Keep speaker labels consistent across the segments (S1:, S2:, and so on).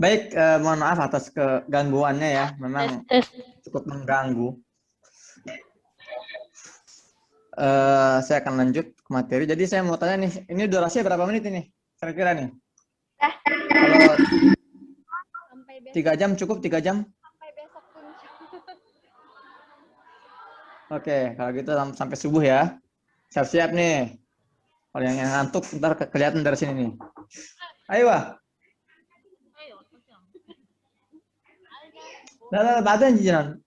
S1: Baik, mohon maaf atas kegangguannya ya. Memang
S2: Tes.
S1: cukup mengganggu. Saya akan lanjut ke materi. Jadi saya mau tanya nih, ini durasinya berapa menit ini? Kira-kira nih. Kalau
S2: Sampai besok.
S1: 3 jam cukup 3 jam?
S2: Sampai besok pun.
S1: Oke, kalau gitu sampai subuh ya. Siap-siap nih. Kalau yang ngantuk ntar kelihatan dari sini nih. Ayo, Wah. Dah, بعدين جيران.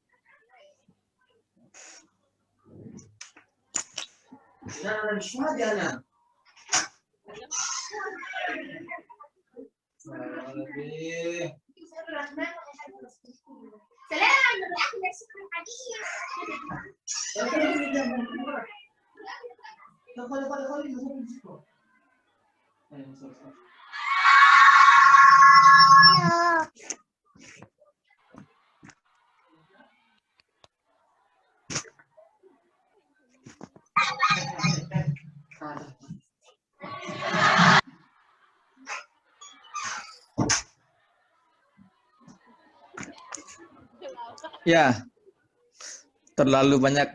S1: أنا مش فاضي أنا.
S3: سلام بالأكل شكرا حقيقي
S1: Ya, terlalu banyak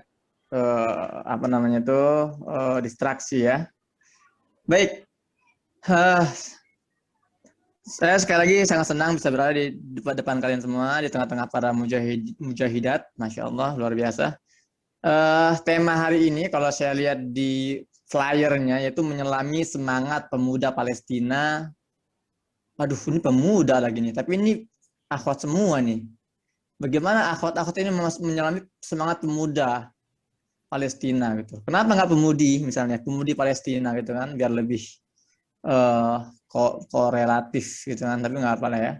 S1: apa namanya tuh distraksi ya. Baik, saya sekali lagi sangat senang bisa berada di depan kalian semua, di tengah-tengah para mujahidat, masya Allah luar biasa. Tema hari ini kalau saya lihat di flyernya yaitu menyelami semangat pemuda Palestina. Aduh, ini pemuda lagi nih, tapi ini akhwat semua nih. Bagaimana akhwat-akhwat ini menyelami semangat pemuda Palestina gitu. Kenapa nggak pemudi misalnya, pemudi Palestina gitu kan, biar lebih korelatif gitu kan, tapi nggak apa lah ya.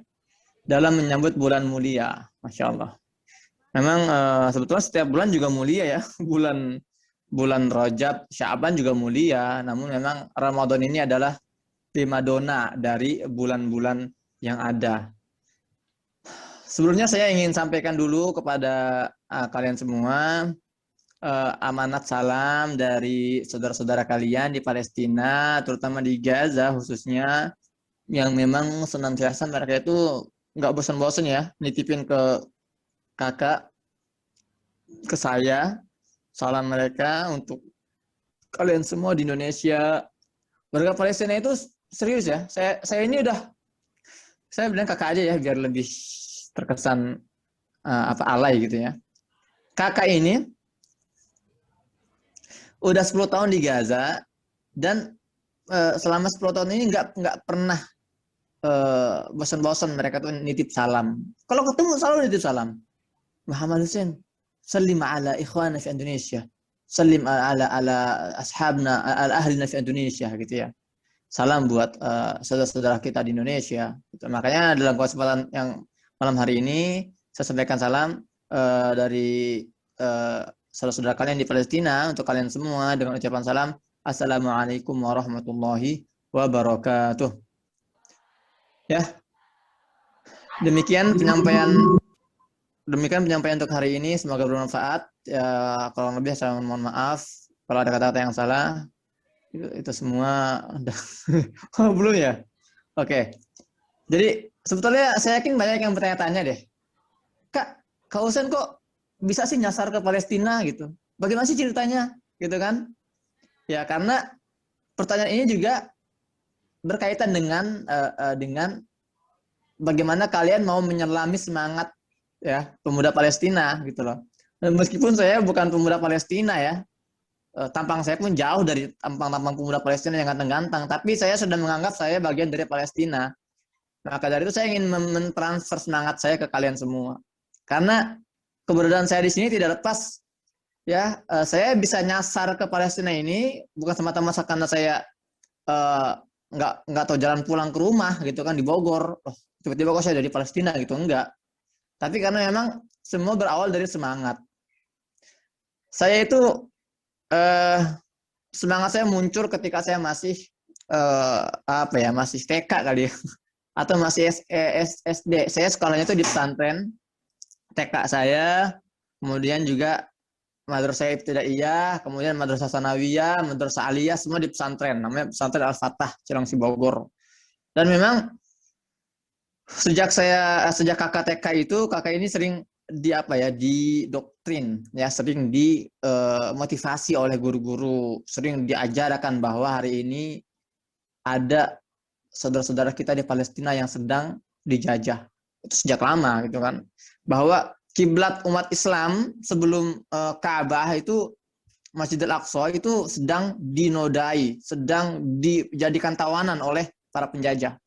S1: Dalam menyambut bulan mulia, masya Allah. Memang sebetulnya setiap bulan juga mulia ya, bulan Rajab, Sya'ban juga mulia. Namun memang Ramadan ini adalah primadona dari bulan-bulan yang ada. Sebelumnya saya ingin sampaikan dulu kepada kalian semua amanat salam dari saudara-saudara kalian di Palestina, terutama di Gaza khususnya, yang memang senantiasa mereka itu nggak bosan-bosan ya, nitipin ke kakak, ke saya, salam mereka untuk kalian semua di Indonesia. Warga Palestina itu serius ya, saya ini saya bilang kakak aja ya, biar lebih terkesan apa alay gitu ya. Kakak ini udah 10 tahun di Gaza dan selama 10 tahun ini nggak pernah bosan-bosan mereka tuh nitip salam. Kalau ketemu selalu nitip salam. Muhammad Hussein, salim ala ikhwana fi Indonesia. Salim ala ashabna, ala ahlina fi Indonesia gitu ya. Salam buat saudara-saudara kita di Indonesia. Gitu. Makanya dalam kesempatan yang malam hari ini saya sampaikan salam dari saudara-saudara kalian di Palestina untuk kalian semua dengan ucapan salam Assalamualaikum warahmatullahi wabarakatuh. Ya, demikian penyampaian untuk hari ini. Semoga bermanfaat. Ya, kalau lebih saya mohon maaf kalau ada kata-kata yang salah. Itu semua oh, belum ya? Oke. Jadi sebetulnya saya yakin banyak yang bertanya-tanya deh. Kak Husen kok bisa sih nyasar ke Palestina gitu? Bagaimana sih ceritanya? Gitu kan? Ya karena pertanyaan ini juga berkaitan dengan bagaimana kalian mau menyelami semangat ya pemuda Palestina gitu loh. Dan meskipun saya bukan pemuda Palestina ya, tampang saya pun jauh dari tampang-tampang pemuda Palestina yang ganteng-ganteng, tapi saya sudah menganggap saya bagian dari Palestina. Maka dari itu saya ingin mentransfer semangat saya ke kalian semua. Karena keberadaan saya di sini tidak lepas ya, saya bisa nyasar ke Palestina ini bukan semata-mata karena saya nggak tahu jalan pulang ke rumah gitu kan di Bogor. Oh, tiba-tiba kok saya dari Palestina gitu, enggak. Tapi karena memang semua berawal dari semangat. Saya itu semangat saya muncul ketika saya masih apa ya, masih TK kali ya, atau masih SD. Saya sekolahnya itu di pesantren TK saya, kemudian juga madrasah ibtidaiyah, kemudian madrasah sanawiyah, madrasah aliyah, semua di pesantren, namanya pesantren Al-Fatah, Cilengsi Bogor. Dan memang Sejak kakak TK itu, kakak ini sering didoktrin, ya, sering dimotivasi oleh guru-guru, sering diajarkan bahwa hari ini ada saudara-saudara kita di Palestina yang sedang dijajah. Itu sejak lama gitu kan. Bahwa kiblat umat Islam sebelum Ka'bah itu Masjidil Aqsa itu sedang dinodai, sedang dijadikan tawanan oleh para penjajah.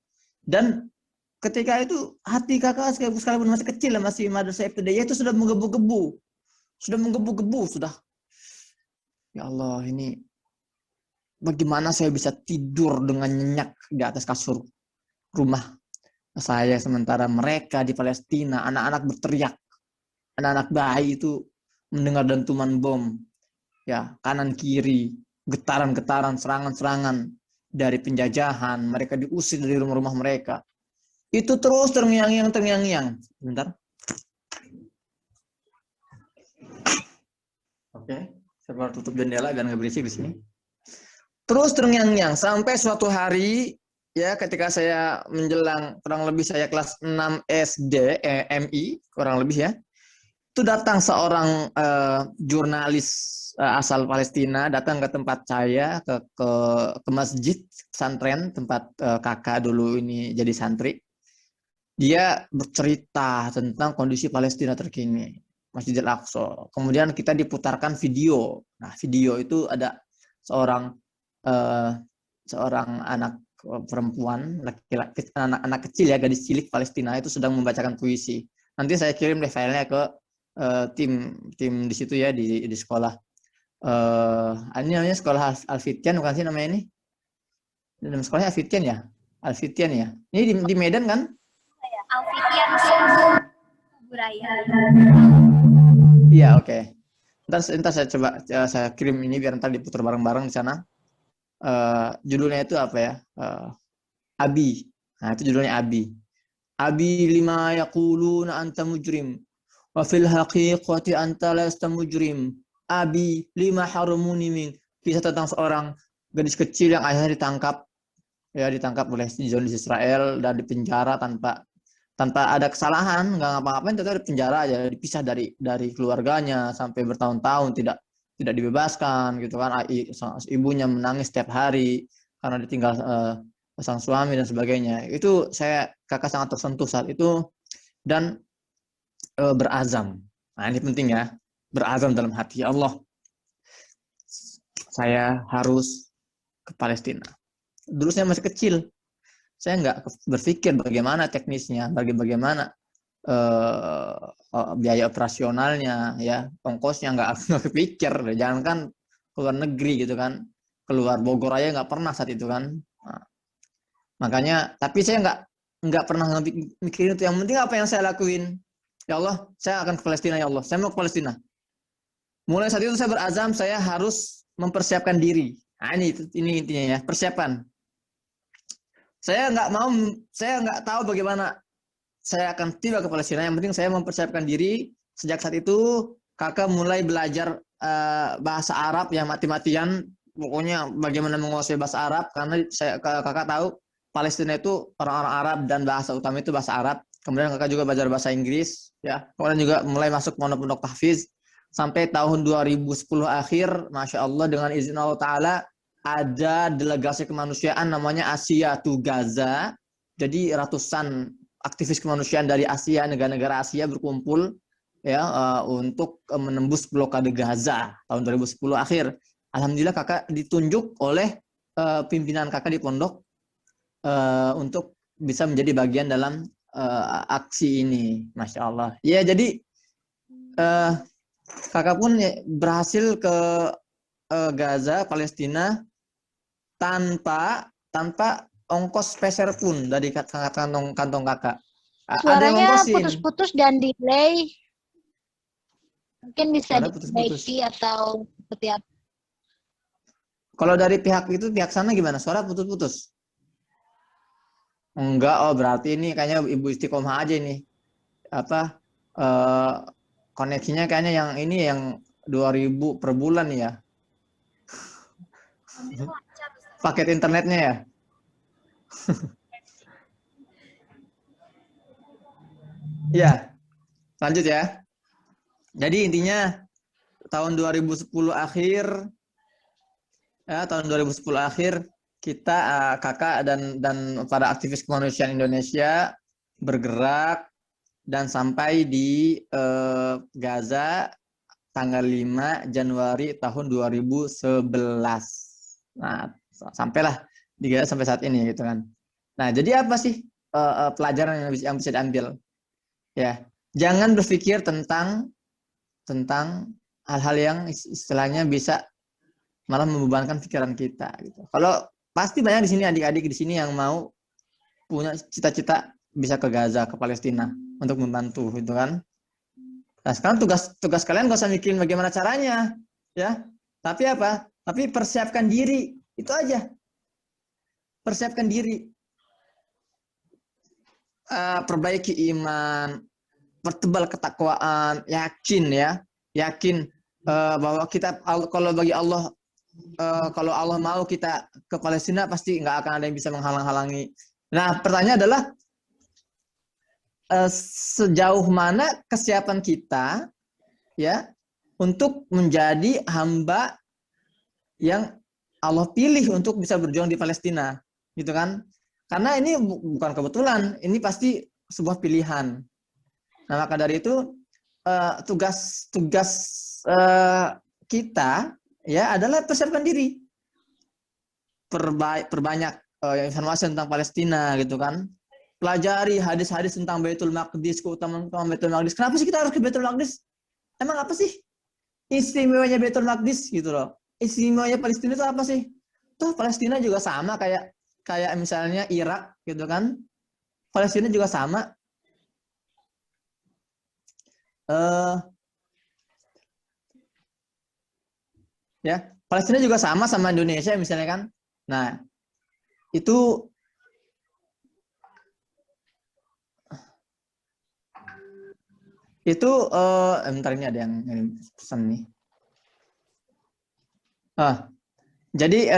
S1: Dan ketika itu hati kakak sekalipun masih kecil, masih madrasah ibtidaiyah itu sudah menggebu-gebu, sudah. Ya Allah, ini bagaimana saya bisa tidur dengan nyenyak di atas kasur rumah saya, sementara mereka di Palestina, anak-anak berteriak, anak-anak bayi itu mendengar dentuman bom, ya, kanan kiri, getaran-getaran, serangan-serangan dari penjajahan, mereka diusir dari rumah-rumah mereka. Itu terus terngiang-ngiang. Bentar. Oke, saya baru tutup jendela biar nggak berisik di sini. Terus terngiang-ngiang sampai suatu hari, ya, ketika saya menjelang kurang lebih saya kelas 6 SD, MI kurang lebih ya, itu datang seorang jurnalis asal Palestina, datang ke tempat saya, ke masjid pesantren tempat kakak dulu ini jadi santri. Dia bercerita tentang kondisi Palestina terkini, Masjidil Aqsa. Kemudian kita diputarkan video. Nah, video itu ada seorang anak perempuan, laki-laki, anak kecil ya, gadis cilik Palestina itu sedang membacakan puisi. Nanti saya kirim deh filenya ke tim di situ ya, di sekolah. Ini namanya sekolah Al-Fityan bukan sih namanya ini? Nama sekolahnya Al-Fityan ya? Al-Fityan ya. Ini di Medan kan?
S2: Alfitian Buraya.
S1: Iya, oke. Ntar saya coba saya kirim ini biar ntar diputar bareng-bareng di sana. Judulnya itu apa ya? Abi. Nah, itu judulnya Abi. Abi lima yaquluna anta mujrim. Wa fil haqiqati anta lasta mujrim. Abi lima harumuni min. Kisah tentang seorang gadis kecil yang akhirnya ditangkap oleh Zionis Israel dan dipenjara tanpa ada kesalahan, nggak ngapa-ngapain, tetap di penjara aja, dipisah dari keluarganya sampai bertahun-tahun tidak dibebaskan gitu kan. Ibunya menangis setiap hari karena ditinggal sang suami dan sebagainya. Itu kakak sangat tersentuh saat itu dan berazam. Nah, ini penting ya, berazam dalam hati, ya Allah, saya harus ke Palestina. Dulu saya masih kecil, saya nggak berpikir bagaimana teknisnya, bagaimana biaya operasionalnya, ya, ongkosnya nggak kepikir. Jangankan keluar negeri gitu kan, keluar Bogor aja nggak pernah saat itu kan. Nah, makanya, tapi saya nggak pernah mikirin itu. Yang penting apa yang saya lakuin, ya Allah, saya akan ke Palestina, ya Allah, saya mau ke Palestina. Mulai saat itu saya berazam, saya harus mempersiapkan diri. Nah, ini intinya ya, persiapan. Saya nggak tahu bagaimana saya akan tiba ke Palestina. Yang penting saya mempersiapkan diri. Sejak saat itu kakak mulai belajar bahasa Arab yang mati-matian. Pokoknya bagaimana menguasai bahasa Arab, karena kakak tahu Palestina itu orang-orang Arab dan bahasa utama itu bahasa Arab. Kemudian kakak juga belajar bahasa Inggris, ya. Kemudian juga mulai masuk pondok-pondok tahfiz sampai tahun 2010 akhir, masya Allah, dengan izin Allah Taala, ada delegasi kemanusiaan namanya Asia to Gaza. Jadi ratusan aktivis kemanusiaan dari Asia, negara-negara Asia berkumpul ya untuk menembus blokade Gaza tahun 2010 akhir. Alhamdulillah kakak ditunjuk oleh pimpinan kakak di pondok untuk bisa menjadi bagian dalam aksi ini, masya Allah. Ya, jadi kakak pun berhasil ke Gaza, Palestina, tanpa ongkos peser pun dari kantong kakak. Ada yang
S3: Suaranya
S1: ongkosin.
S3: putus-putus dan delay. Mungkin bisa
S1: Suara putus-putus.
S3: diperbaiki atau seperti apa?
S1: Kalau dari pihak sana gimana? Suara putus-putus? Enggak, oh berarti ini kayaknya Ibu Istiqomah aja ini. Apa koneksinya kayaknya yang ini yang 2.000 per bulan ya. Paket internetnya ya. Ya, lanjut ya. Jadi intinya tahun 2010 akhir, ya, tahun 2010 akhir kita kakak dan para aktivis kemanusiaan Indonesia bergerak dan sampai di Gaza tanggal 5 Januari tahun 2011. Nah, sampailah di Gaza sampai saat ini gitu kan. Nah, jadi apa sih pelajaran yang bisa diambil? Ya, jangan berpikir tentang hal-hal yang istilahnya bisa malah membebankan pikiran kita gitu. Kalau pasti banyak di sini adik-adik di sini yang mau punya cita-cita bisa ke Gaza, ke Palestina untuk membantu gitu kan. Nah, sekarang tugas kalian gak usah mikirin bagaimana caranya, ya. Tapi apa? Tapi persiapkan diri, itu aja. Persiapkan diri. Perbaiki iman, pertebal ketakwaan, yakin ya, yakin bahwa kita kalau bagi Allah kalau Allah mau kita ke Palestina pasti nggak akan ada yang bisa menghalang-halangi. Nah, pertanyaan adalah sejauh mana kesiapan kita ya untuk menjadi hamba yang Allah pilih untuk bisa berjuang di Palestina, gitu kan? Karena ini bukan kebetulan, ini pasti sebuah pilihan. Nah, maka dari itu tugas kita ya adalah persiapkan diri, perbanyak informasi tentang Palestina, gitu kan? Pelajari hadis-hadis tentang Baitul Maqdis, keutamaan Baitul Maqdis. Kenapa sih kita harus ke Baitul Maqdis? Emang apa sih istimewanya Baitul Maqdis gitu loh? Istimewanya Palestina itu apa sih? Tuh Palestina juga sama kayak misalnya Irak gitu kan? Palestina juga sama. Ya, Palestina juga sama Indonesia misalnya kan. Nah, itu bentar ini ada yang pesan nih. Jadi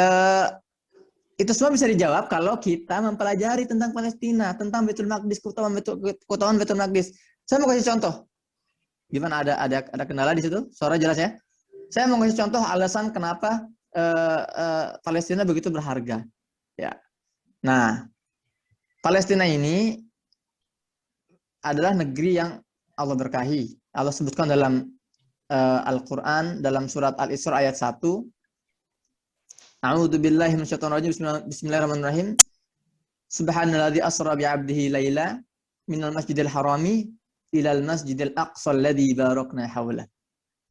S1: itu semua bisa dijawab kalau kita mempelajari tentang Palestina, tentang Baitul Maqdis, keutamaan Baitul Maqdis. Saya mau kasih contoh. Gimana, ada kendala di situ? Suara jelas ya? Saya mau kasih contoh alasan kenapa Palestina begitu berharga. Ya. Nah, Palestina ini adalah negeri yang Allah berkahi. Allah sebutkan dalam Al-Quran, dalam surat Al-Isra ayat 1. A'udzubillahi minasyaitonir rajim. Bismillahirrahmanirrahim. Subhanalladzi asra bi'abdihi laila minal masjidil harami ilal masjidil aqsa alladzi barakna hawla.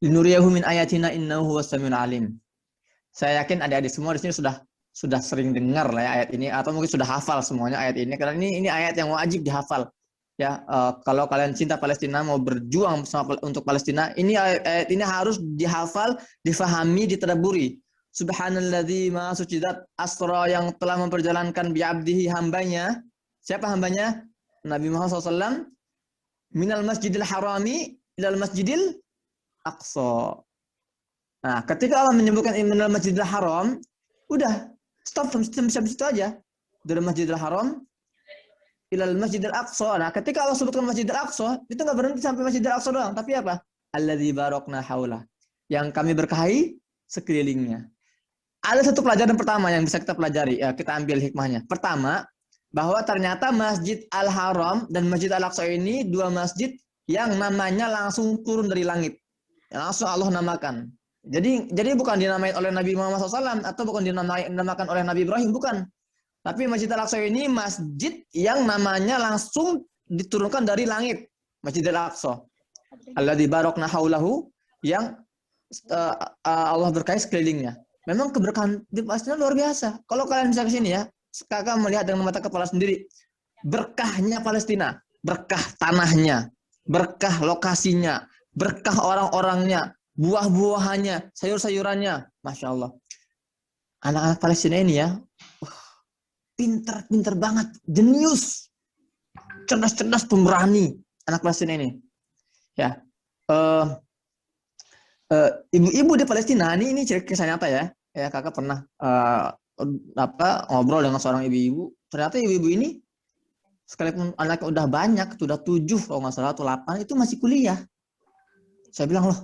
S1: Linuriyahu min ayatina innahu huwas samiul alim. Saya yakin adik-adik semua di sini sudah sering dengar lah ya ayat ini, atau mungkin sudah hafal semuanya ayat ini, karena ini ayat yang wajib dihafal. Ya, kalau kalian cinta Palestina, mau berjuang untuk Palestina, ini ayat ini harus dihafal, difahami, ditadaburi. Subhanalladzi maha suci zat asra yang telah memperjalankan bi'abdihi hambanya. Siapa hambanya? Nabi Muhammad SAW. Minal masjidil harami ilal masjidil aqsa. Nah, ketika Allah menyebutkan minal masjidil haram, udah stop sampai situ aja. Dari masjidil haram ilal masjidil aqsa. Nah, ketika Allah sebutkan masjidil aqsa, itu nggak berhenti sampai masjidil aqsa doang, tapi apa? Alladzi barakna haula. Yang kami berkahi sekelilingnya. Ada satu pelajaran pertama yang bisa kita pelajari, ya, kita ambil hikmahnya. Pertama, bahwa ternyata Masjid Al-Haram dan Masjid Al-Aqsa ini dua masjid yang namanya langsung turun dari langit. Yang langsung Allah namakan. Jadi bukan dinamain oleh Nabi Muhammad SAW atau bukan dinamakan oleh Nabi Ibrahim, bukan. Tapi Masjid Al-Aqsa ini masjid yang namanya langsung diturunkan dari langit. Masjid Al-Aqsa. Alladzi barakna haulahu, yang Allah berkahi sekelilingnya. Memang keberkahan di Palestina luar biasa. Kalau kalian bisa ke sini ya, kakak melihat dengan mata kepala sendiri. Berkahnya Palestina, berkah tanahnya, berkah lokasinya, berkah orang-orangnya, buah-buahannya, sayur-sayurannya. Masya Allah. Anak-anak Palestina ini ya, pinter banget, jenius, cerdas-cerdas, pemberani anak Palestina ini. Ya, ibu-ibu di Palestina ini kisah nyata ya. Ya, kakak pernah ngobrol dengan seorang ibu-ibu. Ternyata ibu-ibu ini sekalipun anaknya udah banyak, udah 7 kalau nggak salah atau 8, itu masih kuliah. Saya bilang, loh,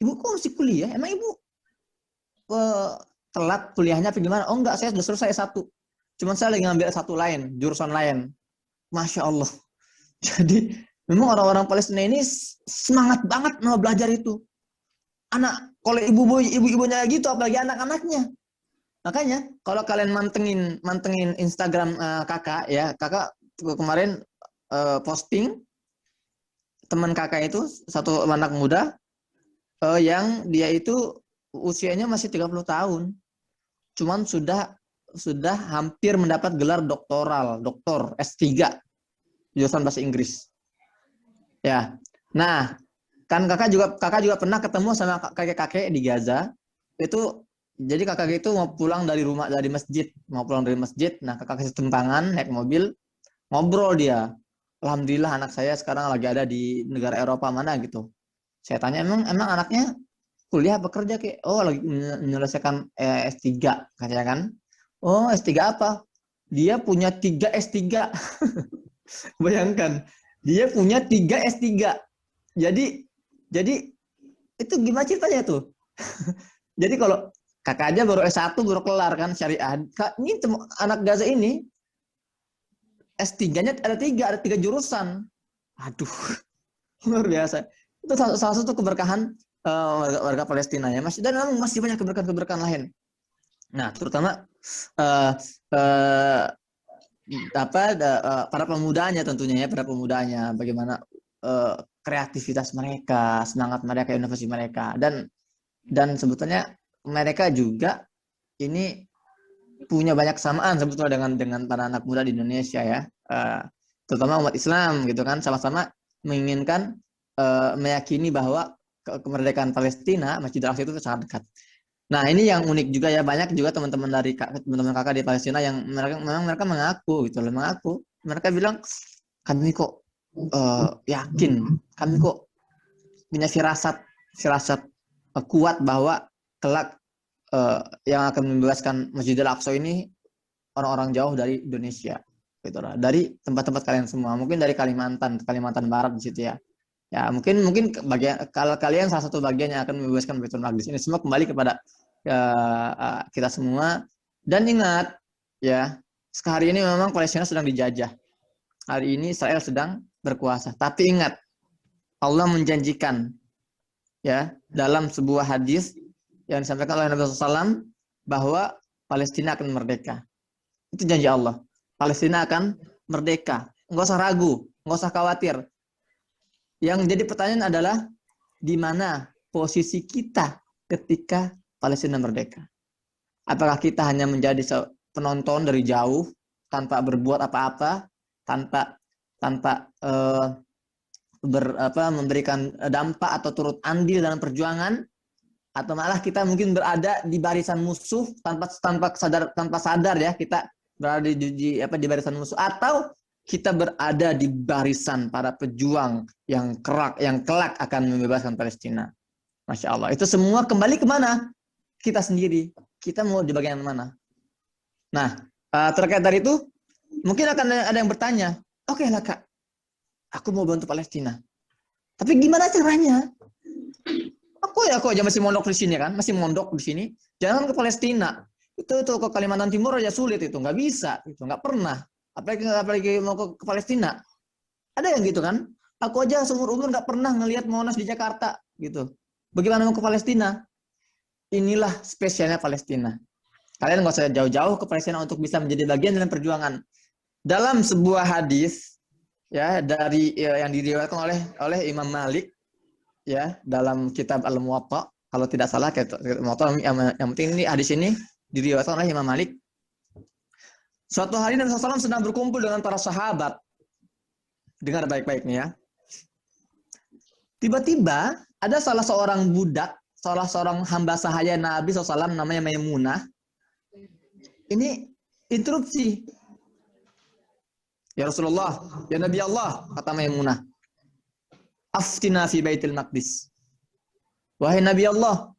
S1: ibu kok masih kuliah? Emang ibu telat kuliahnya apa gimana? Oh enggak, saya sudah selesai satu. Cuman saya lagi ngambil satu lain, jurusan lain. Masya Allah. Jadi memang orang-orang Palestina ini semangat banget mau belajar itu. Kalau ibu-ibunya gitu, apalagi anak-anaknya. Makanya kalau kalian mantengin Instagram kakak ya, kakak kemarin posting teman kakak itu satu anak muda yang dia itu usianya masih 30 tahun. Cuman sudah hampir mendapat gelar doktor S3 jurusan bahasa Inggris. Ya. Nah, kan kakak juga pernah ketemu sama kakek-kakek di Gaza. Itu jadi kakak itu mau pulang dari masjid. Nah, kakak kasih tumpangan naik mobil, ngobrol dia. Alhamdulillah anak saya sekarang lagi ada di negara Eropa mana gitu. Saya tanya emang anaknya kuliah bekerja kayak lagi menyelesaikan S3 katanya kan. Oh, S3 apa? Dia punya 3 S3. Bayangkan, dia punya 3 S3. Jadi itu gimana ceritanya tuh? Jadi kalau kakak aja baru S1 baru kelar kan syariah. Ini anak Gaza ini S3-nya ada 3 jurusan. Aduh, luar biasa. Itu salah satu keberkahan warga Palestina ya, Mas. Dan masih banyak keberkahan-keberkahan lain. Nah, terutama uh, uh, para pemudanya tentunya ya, para pemudanya bagaimana kreativitas mereka, semangat mereka, inovasi mereka, dan sebetulnya mereka juga ini punya banyak kesamaan sebetulnya dengan para anak muda di Indonesia ya, terutama umat Islam gitu kan, sama-sama menginginkan meyakini bahwa kemerdekaan Palestina, Masjidil Aqsa itu sangat dekat. Nah, ini yang unik juga ya, banyak juga teman-teman kakak di Palestina yang mereka mengaku gitu loh, mereka bilang kami kok yakin, kami kok punya firasat kuat bahwa kelak yang akan membebaskan Masjidil Aqsa ini orang-orang jauh dari Indonesia gitu loh, dari tempat-tempat kalian semua, mungkin dari Kalimantan Barat di situ ya. Ya, mungkin kalau kalian salah satu bagian yang akan membebaskan Baitul Maqdis. Ini semua kembali kepada kita semua. Dan ingat ya, hari ini memang Palestina sedang dijajah. Hari ini Israel sedang berkuasa. Tapi ingat, Allah menjanjikan ya dalam sebuah hadis yang disampaikan oleh Nabi SAW bahwa Palestina akan merdeka. Itu janji Allah. Palestina akan merdeka. Nggak usah ragu, nggak usah khawatir. Yang jadi pertanyaan adalah di mana posisi kita ketika Palestina merdeka? Apakah kita hanya menjadi penonton dari jauh tanpa berbuat apa-apa, tanpa memberikan dampak atau turut andil dalam perjuangan, atau malah kita mungkin berada di barisan musuh tanpa sadar ya, kita berada di barisan musuh, atau kita berada di barisan para pejuang yang kelak akan membebaskan Palestina. Masya Allah. Itu semua kembali ke mana? Kita sendiri. Kita mau di bagian mana? Nah, terkait dari itu, mungkin akan ada yang bertanya, oke lah Kak, aku mau bantu Palestina. Tapi gimana caranya? Aku aja masih mondok di sini kan, masih mondok di sini. Jangan ke Palestina. Itu ke Kalimantan Timur aja sulit itu, nggak bisa, itu nggak pernah. Apalagi mau ke Palestina. Ada yang gitu kan? Aku aja seumur umur nggak pernah ngelihat Monas di Jakarta gitu. Bagaimana mau ke Palestina? Inilah spesialnya Palestina. Kalian nggak usah jauh-jauh ke Palestina untuk bisa menjadi bagian dalam perjuangan. Dalam sebuah hadis ya yang diriwayatkan oleh Imam Malik ya dalam kitab Al-Muwatta, kalau tidak salah yang penting ini hadis ini diriwayatkan oleh Imam Malik. Suatu hari Nabi SAW sedang berkumpul dengan para sahabat. Dengar baik-baik nih ya. Tiba-tiba ada salah seorang budak, salah seorang hamba sahaya Nabi SAW namanya Maimunah. Ini interupsi. Ya Rasulullah, ya Nabi Allah, kata Maimunah. Aftina fi Baitul Maqdis. Wahai Nabi Allah,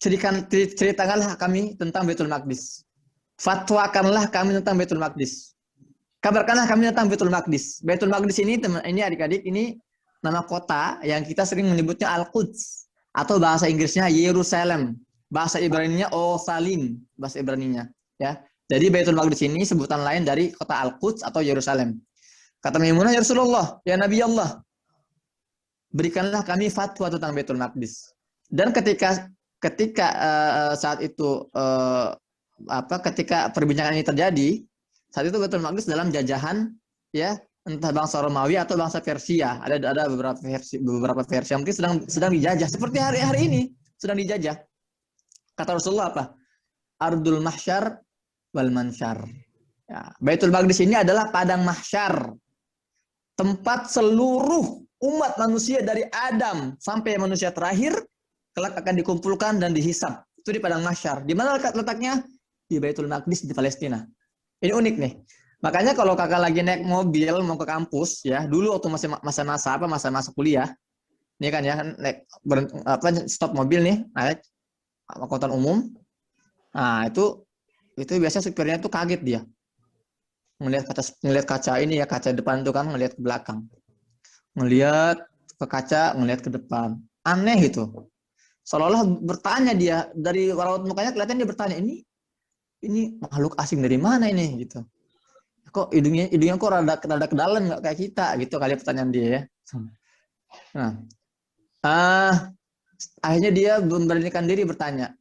S1: ceritakanlah kami tentang Baitul Maqdis. Fatwakanlah kami tentang Baitul Maqdis. Kabarkanlah kami tentang Baitul Maqdis. Baitul Maqdis ini ini adik-adik ini nama kota yang kita sering menyebutnya Al-Quds atau bahasa Inggrisnya Yerusalem, bahasa Ibraninya Osalim, bahasa Ibraninya ya. Jadi Baitul Maqdis ini sebutan lain dari kota Al-Quds atau Yerusalem. Kata Maimunah, ya Rasulullah, ya Nabi Allah, berikanlah kami fatwa tentang Baitul Maqdis. Dan ketika saat itu ketika perbincangan ini terjadi, saat itu Baitul Maqdis dalam jajahan ya, entah bangsa Romawi atau bangsa Persia. Ada beberapa versi yang mungkin sedang dijajah seperti hari ini sedang dijajah. Kata Rasulullah apa? Ardul mahsyar wal mansyar. Ya, Baitul Maqdis ini adalah padang mahsyar. Tempat seluruh umat manusia dari Adam sampai manusia terakhir kelak akan dikumpulkan dan dihisab. Itu di padang mahsyar. Di mana letaknya? Di Baitul Maqdis di Palestina. Ini unik nih. Makanya kalau kakak lagi naik mobil mau ke kampus ya, dulu waktu masa-masa kuliah, ini kan ya naik stop mobil nih, naik angkutan umum. Nah, itu biasanya supirnya tuh kaget dia. Ngelihat kaca ini ya, kaca depan tuh kan, ngelihat ke belakang. Ngelihat ke kaca, ngelihat ke depan. Aneh gitu. Seolah-olah bertanya dia, dari raut mukanya kelihatan dia bertanya, ini makhluk asing dari mana ini gitu. Kok hidungnya kok rada ke dalam nggak kayak kita gitu kali pertanyaan dia ya. Nah, akhirnya dia memberanikan diri bertanya,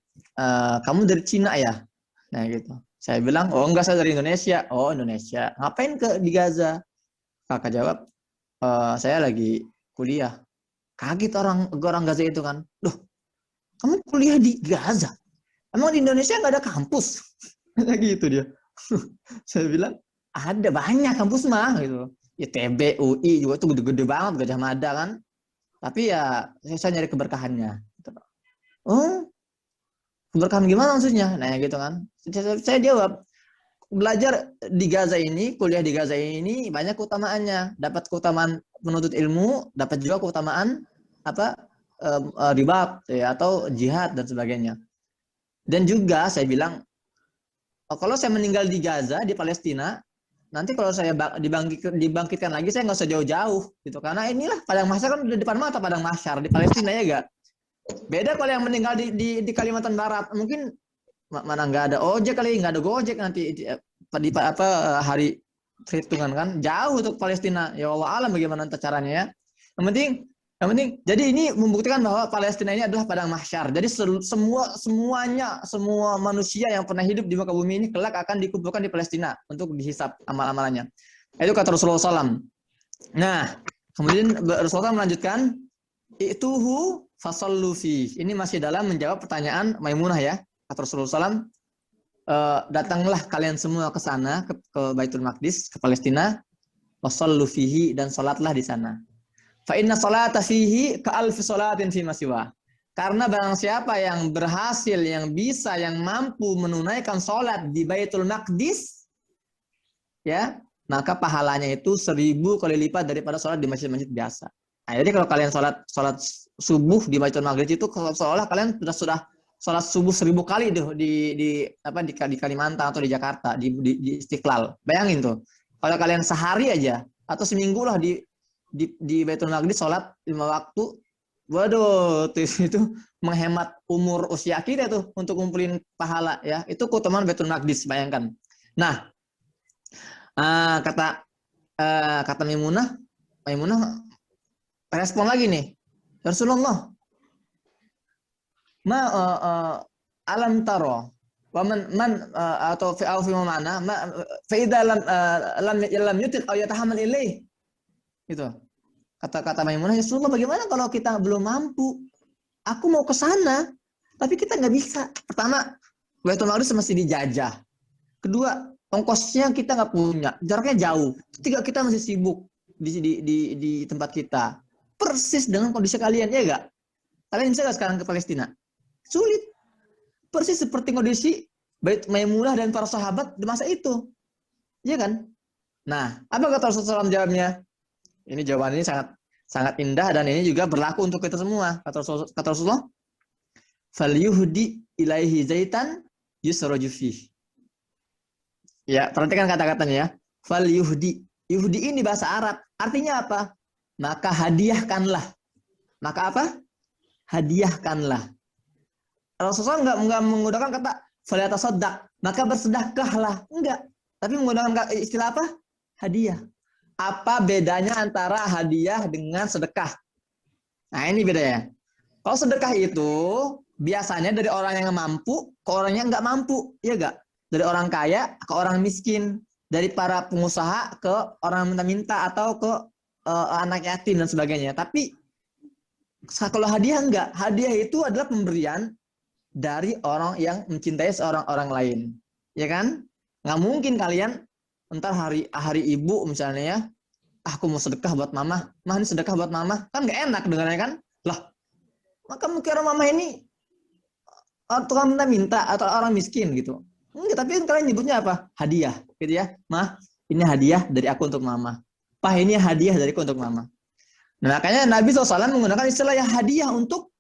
S1: kamu dari Cina ya? Nah gitu. Saya bilang, oh enggak, saya dari Indonesia. Oh Indonesia. Ngapain di Gaza? Kakak jawab, saya lagi kuliah. Kaget orang Gaza itu kan. Loh, kamu kuliah di Gaza? Emang di Indonesia nggak ada kampus? Gitu dia. Saya bilang, ada banyak kampus mah gitu. ITB, UI juga tuh gede-gede banget, Gajah Mada kan. Tapi ya saya nyari keberkahannya. Oh, keberkahan gimana maksudnya? Nah gitu kan. Saya jawab, belajar di Gaza ini, kuliah di Gaza ini banyak keutamaannya. Dapat keutamaan menuntut ilmu, dapat juga keutamaan ribat ya, atau jihad dan sebagainya. Dan juga saya bilang, kalau saya meninggal di Gaza, di Palestina, nanti kalau saya dibangkitkan lagi, saya nggak usah jauh-jauh gitu. Karena inilah padang mahsyar kan di depan mata, padang mahsyar di Palestina ya gak. Beda kalau yang meninggal di Kalimantan Barat, mungkin mana nggak ada ojek kali, nggak ada gojek nanti di hari perhitungan kan, jauh untuk Palestina. Ya Allah alam bagaimana caranya ya. Yang penting, jadi ini membuktikan bahwa Palestina ini adalah padang mahsyar. Jadi semua manusia yang pernah hidup di muka bumi ini kelak akan dikumpulkan di Palestina untuk dihisap amal-amalannya. Itu kata Rasulullah SAW. Nah, kemudian Rasulullah melanjutkan, ituhu fasallu fi. Ini masih dalam menjawab pertanyaan Maimunah ya. Kata Rasulullah SAW, datanglah kalian semua ke sana, ke Baitul Maqdis, ke Palestina, wasallu fihi, dan salatlah di sana. Fa inna salata fihi ka alfi salatin fi masiwa. Karena barang siapa yang berhasil, yang bisa, yang mampu menunaikan salat di Baitul Maqdis, ya, maka pahalanya itu 1000 kali lipat daripada salat di masjid-masjid biasa. Nah, jadi kalau kalian salat subuh di Baitul Maqdis itu seolah kalian sudah salat subuh 1000 kali di Kalimantan atau di Jakarta, di Istiqlal. Bayangin tuh. Kalau kalian sehari aja atau seminggu lah di Baitul Maqdis sholat 5 waktu, waduh, itu menghemat umur usia kita tuh untuk ngumpulin pahala ya. Itu keutamaan Baitul Maqdis, bayangkan. Nah, kata Maimunah respon lagi nih, Rasulullah, alam taro wa man atau fi mana fa idza lam yutil aw yatahammal ilaih. Gitu. Kata Maimunah, ya Rasulullah, bagaimana kalau kita belum mampu? Aku mau ke sana, tapi kita nggak bisa. Pertama, Baitul Maqdis masih dijajah. Kedua, ongkosnya kita nggak punya, jaraknya jauh. Ketiga, kita masih sibuk di tempat kita. Persis dengan kondisi kalian, ya nggak? Kalian bisa nggak sekarang ke Palestina? Sulit. Persis seperti kondisi Maimunah dan para sahabat di masa itu. Iya kan? Nah, apa kata Rasulullah SAW jawabnya? Ini jawaban ini sangat indah dan ini juga berlaku untuk kita semua. Kata Rasulullah, "Falyuhdi ilaihi zaitan yusraju fihi." Ya, perhatikan kata-katanya ya. Fal yuhdi. Yuhdi ini bahasa Arab. Artinya apa? Maka hadiahkanlah. Maka apa? Hadiahkanlah. Rasulullah nggak menggunakan kata falyatasaddaq, maka bersedekahlah. Enggak. Tapi menggunakan istilah apa? Hadiah. Apa bedanya antara hadiah dengan sedekah? Nah, ini bedanya. Kalau sedekah itu biasanya dari orang yang mampu ke orang yang nggak mampu, ya nggak? Dari orang kaya ke orang miskin, dari para pengusaha ke orang minta-minta atau ke anak yatim dan sebagainya. Tapi kalau hadiah enggak, hadiah itu adalah pemberian dari orang yang mencintai seorang orang lain, ya kan? Nggak mungkin kalian entar hari ibu misalnya ya, aku mau sedekah buat mama, mah ini sedekah buat mama, kan nggak enak dengarnya kan? Lah, maka kira mama ini tukang minta atau orang miskin gitu. Enggak, tapi kalian nyebutnya apa? Hadiah, gitu ya. Mah, ini hadiah dari aku untuk mama. Pah, ini hadiah dariku untuk mama. Nah, makanya Nabi SAW menggunakan istilah ya hadiah untuk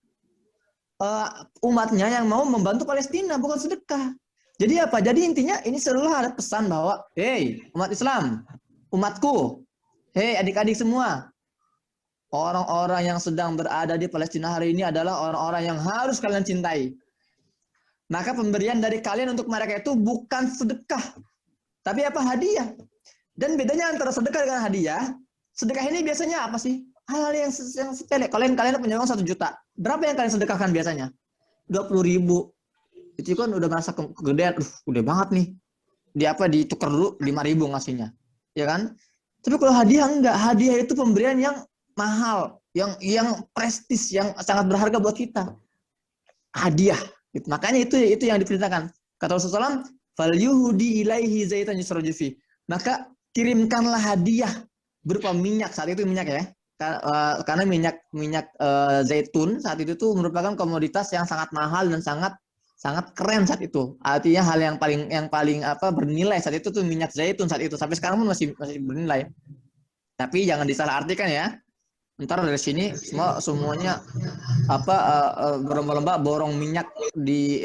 S1: umatnya yang mau membantu Palestina, bukan sedekah. Jadi apa? Jadi intinya ini selalu ada pesan bahwa, hey umat Islam, umatku, hey adik-adik semua, orang-orang yang sedang berada di Palestina hari ini adalah orang-orang yang harus kalian cintai. Maka pemberian dari kalian untuk mereka itu bukan sedekah, tapi apa? Hadiah. Dan bedanya antara sedekah dengan hadiah, sedekah ini biasanya apa sih? Hal yang sepele. Kalian punya uang 1 juta. Berapa yang kalian sedekahkan biasanya? 20.000. Itu kan udah merasa kegedean. Udah banget nih. Ditukar dulu 5.000 ngasihnya. Ya kan? Tapi kalau hadiah enggak. Hadiah itu pemberian yang mahal, yang prestis, yang sangat berharga buat kita. Hadiah. Makanya itu yang diperintahkan. Kata Rasulullah, "Fal yuhdi ilaihi zaitan yusraju fi." Maka kirimkanlah hadiah berupa minyak. Saat itu minyak ya. Karena minyak zaitun saat itu tuh merupakan komoditas yang sangat mahal dan sangat keren saat itu. Artinya hal yang paling bernilai saat itu tuh minyak zaitun saat itu. Sampai sekarang pun masih bernilai. Tapi jangan disalahartikan ya. Ntar dari sini semuanya berlomba-lomba borong minyak di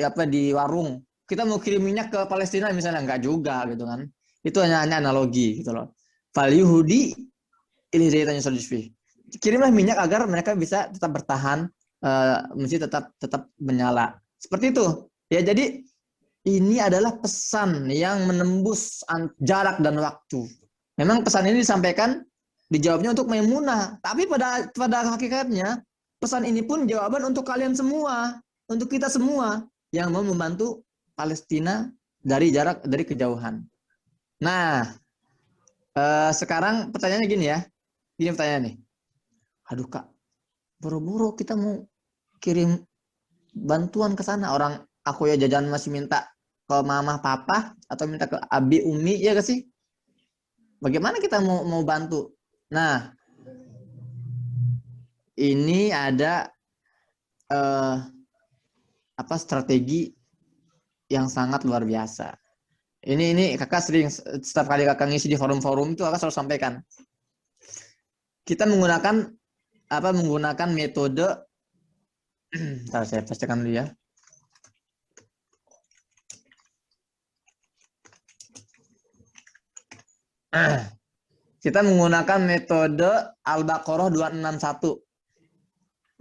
S1: warung. Kita mau kirim minyak ke Palestina misalnya, enggak juga gitu kan. Itu hanya analogi gitu loh. Fal yuhdi ilaihi zaitan yusraju fi. Kirimlah minyak agar mereka bisa tetap bertahan, mesti tetap menyala. Seperti itu. Ya, jadi ini adalah pesan yang menembus jarak dan waktu. Memang pesan ini disampaikan, dijawabnya untuk Maimunah, tapi pada hakikatnya pesan ini pun jawaban untuk kalian semua, untuk kita semua yang mau membantu Palestina dari kejauhan. Nah, sekarang pertanyaannya gini ya. Gini pertanyaan nih. Aduh Kak, buru-buru kita mau kirim bantuan ke sana. Orang aku ya jajan masih minta ke mama papa atau minta ke abi umi, ya gak sih? Bagaimana kita mau bantu? Nah, ini ada strategi yang sangat luar biasa. Ini kakak sering, setiap kali kakak ngisi di forum-forum itu kakak selalu sampaikan. Kita menggunakan metode, ntar saya pastikan dulu ya. Kita menggunakan metode Al-Baqarah 261.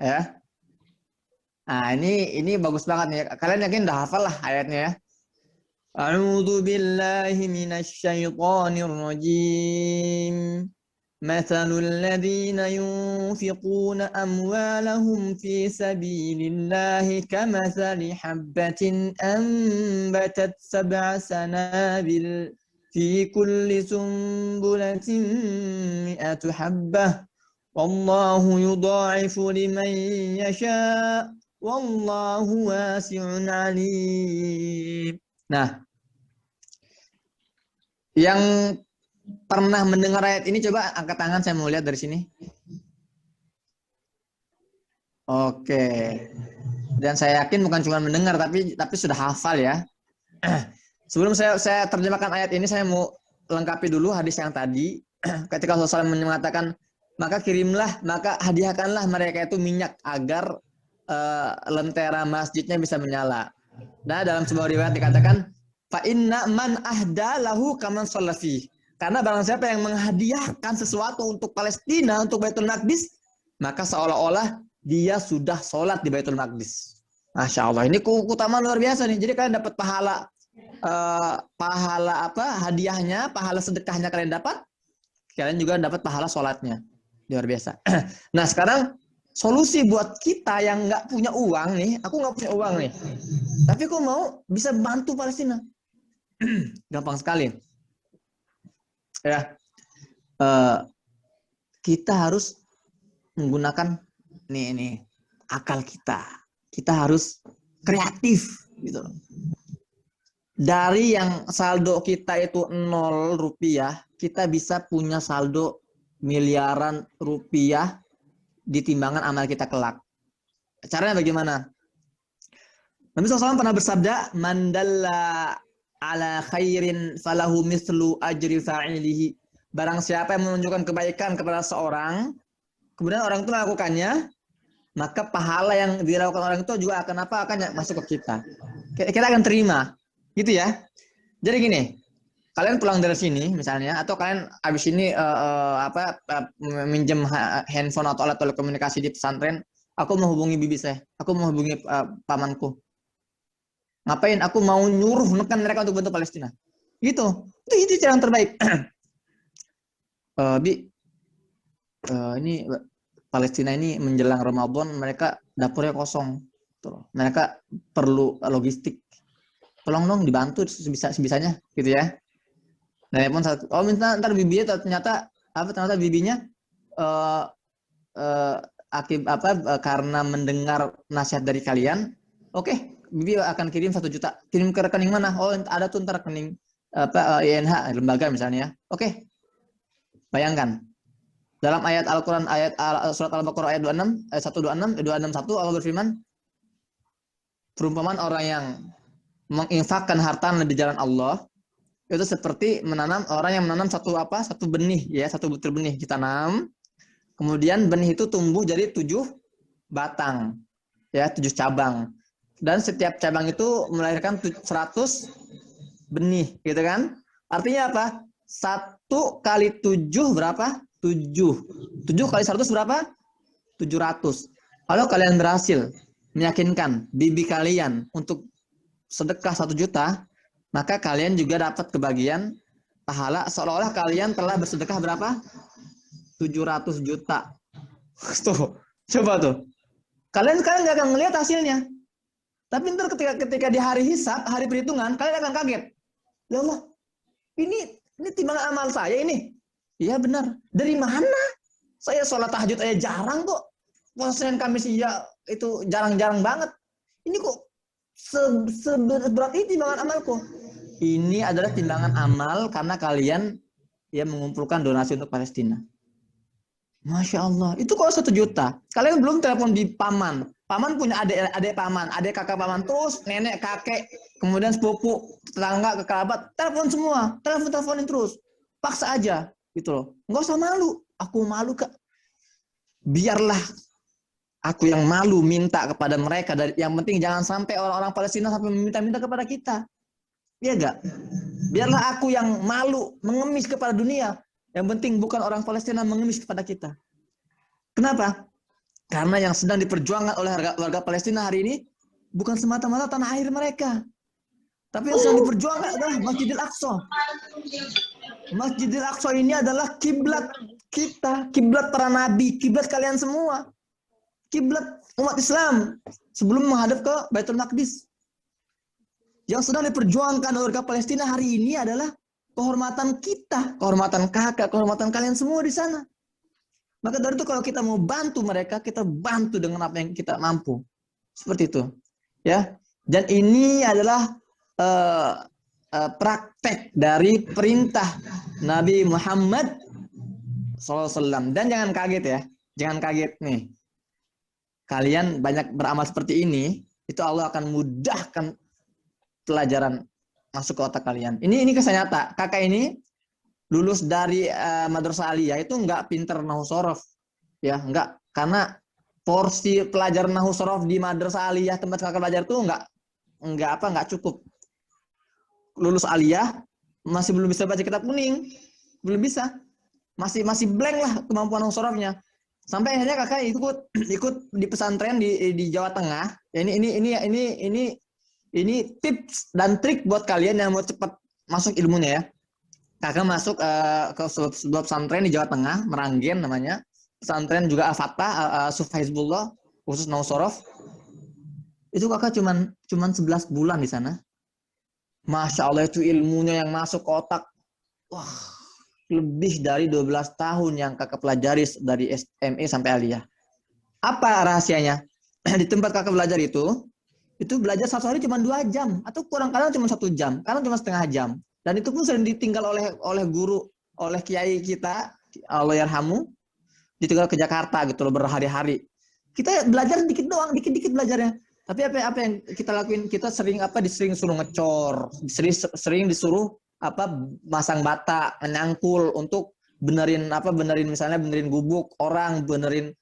S1: Ya. Nah, ini bagus banget nih. Kalian yakin udah hafal lah ayatnya ya. A'udzu billahi minasyaitonir rajim. مثل الذين ينفقون أموالهم في سبيل الله كمثل حبة أنبتت 7 سنابل في كل سنبلة 100 حبة والله يضاعف لمن يشاء والله واسع عليم. Nah, yang pernah mendengar ayat ini coba angkat tangan, saya mau lihat dari sini. Oke. Dan saya yakin bukan cuma mendengar tapi sudah hafal ya. Sebelum saya terjemahkan ayat ini, saya mau lengkapi dulu hadis yang tadi. Ketika Rasulullah mengatakan, maka kirimlah, maka hadiahkanlah mereka itu minyak agar lentera masjidnya bisa menyala. Nah, dalam sebuah riwayat dikatakan, fa inna man ahda lahu kaman shalla fi. Karena barang siapa yang menghadiahkan sesuatu untuk Palestina, untuk Baitul Maqdis, maka seolah-olah dia sudah sholat di Baitul Maqdis. Masya Allah, ini keutamaan luar biasa nih. Jadi kalian dapat pahala apa? Hadiahnya, pahala sedekahnya kalian dapat. Kalian juga dapat pahala sholatnya. Luar biasa. Nah sekarang solusi buat kita yang nggak punya uang nih, aku nggak punya uang nih, tapi aku mau bisa bantu Palestina. Gampang sekali. Ya, kita harus menggunakan nih akal kita. Kita harus kreatif gitu. Dari yang saldo kita itu 0 rupiah, kita bisa punya saldo miliaran rupiah di timbangan amal kita kelak. Caranya bagaimana? Nabi SAW pernah bersabda, "Man dalla ala khairin falahu mislu ajri fa'ilihi." Barang siapa yang menunjukkan kebaikan kepada seorang, kemudian orang itu melakukannya, maka pahala yang dilakukan orang itu juga akan masuk ke kita. Kita akan terima. Gitu ya. Jadi gini, kalian pulang dari sini misalnya, atau kalian habis ini minjem handphone atau alat telekomunikasi di pesantren, aku mau hubungi bibi saya, aku mau hubungi pamanku. Ngapain? Aku mau nyuruh menekan mereka untuk bantu Palestina. Gitu. Itu cara yang terbaik. Ini Palestina ini menjelang Ramadan, mereka dapurnya kosong. Tuh. Mereka perlu logistik. Tolong dong dibantu sebisanya, gitu ya. Nah, pun minta ntar bibinya ternyata bibinya karena mendengar nasihat dari kalian, oke. Bibi akan kirim 1 juta. Kirim ke rekening mana? Oh, ada tuh ntar rekening INH lembaga misalnya. Oke. Bayangkan. Dalam ayat Al-Qur'an surat Al-Baqarah ayat 26, ayat 126, 261 Allah berfirman, perumpamaan orang yang menginfakkan hartanya di jalan Allah itu seperti orang yang menanam satu benih ya, 1 butir benih ditanam. Kemudian benih itu tumbuh jadi 7 batang. Ya, 7 cabang. Dan setiap cabang itu melahirkan 100 benih, gitu kan? Artinya apa? 1 kali 7 berapa? 7. 7 kali 100 berapa? 700. Kalau kalian berhasil meyakinkan bibi kalian untuk sedekah 1 juta, maka kalian juga dapat kebagian pahala seolah-olah kalian telah bersedekah berapa? 700 juta. Tuh, coba tuh. Kalian nggak akan melihat hasilnya. Tapi ntar ketika di hari hisab, hari perhitungan, kalian akan kaget. Ya Allah, ini timbangan amal saya ini. Iya benar. Dari mana? Saya sholat tahajud aja jarang kok. Puasa Senin Kamis ya itu jarang-jarang banget. Ini kok seberat ini timbangan amalku. Ini adalah timbangan amal karena kalian ya mengumpulkan donasi untuk Palestina. Masya Allah. Itu kok 1 juta. Kalian belum telepon di paman. Paman punya adik paman, adik kakak paman, terus nenek, kakek, kemudian sepupu, tetangga, kekerabat, telepon semua, teleponin terus, paksa aja, gitu loh. Nggak usah malu, aku malu kak. Biarlah aku yang malu minta kepada mereka. Yang penting jangan sampai orang-orang Palestina sampai meminta-minta kepada kita, iya gak? Biarlah aku yang malu mengemis kepada dunia. Yang penting bukan orang Palestina mengemis kepada kita. Kenapa? Karena yang sedang diperjuangkan oleh warga Palestina hari ini bukan semata-mata tanah air mereka. Tapi yang sedang diperjuangkan adalah Masjidil Aqsa. Masjidil Aqsa ini adalah kiblat kita, kiblat para nabi, kiblat kalian semua. Kiblat umat Islam sebelum menghadap ke Baitul Maqdis. Yang sedang diperjuangkan oleh warga Palestina hari ini adalah kehormatan kita, kehormatan kakak, kehormatan kalian semua di sana. Maka dari itu kalau kita mau bantu mereka, kita bantu dengan apa yang kita mampu. Seperti itu. Ya. Dan ini adalah praktek dari perintah Nabi Muhammad SAW. Dan jangan kaget ya. Jangan kaget nih. Kalian banyak beramal seperti ini, itu Allah akan mudahkan pelajaran masuk ke otak kalian. Ini kisah nyata. Kakak ini lulus dari Madrasah Aliyah itu nggak pinter nahwu sorof, ya nggak, karena porsi pelajaran nahwu sorof di Madrasah Aliyah tempat kakak belajar tuh nggak cukup. Lulus Aliyah masih belum bisa baca kitab kuning, belum bisa. Masih blank lah kemampuan sorofnya. Sampai akhirnya kakak ikut di pesantren di Jawa Tengah. Ya, ini tips dan trik buat kalian yang mau cepat masuk ilmunya ya. Kakak masuk ke sebuah pesantren di Jawa Tengah, Meranggen namanya. Pesantren juga Al-Fatah, Sufa Hizbullah, khusus Nausorof. Itu kakak cuman 11 bulan di sana. Masya Allah, itu ilmunya yang masuk ke otak. Wah, lebih dari 12 tahun yang kakak pelajari dari SME sampai aliyah. Apa rahasianya? Di tempat kakak belajar itu belajar satu hari cuma 2 jam atau kurang, kadang cuma 1 jam, kadang cuma setengah jam. Dan itu pun sering ditinggal oleh guru, oleh kiai kita, Allah yarhamu, ditinggal ke Jakarta gitu loh berhari-hari. Kita belajar dikit doang, dikit-dikit belajarnya. Tapi apa yang kita lakuin? Kita disering suruh ngecor, sering disuruh masang bata, menyangkul untuk benerin misalnya benerin gubuk orang, benerin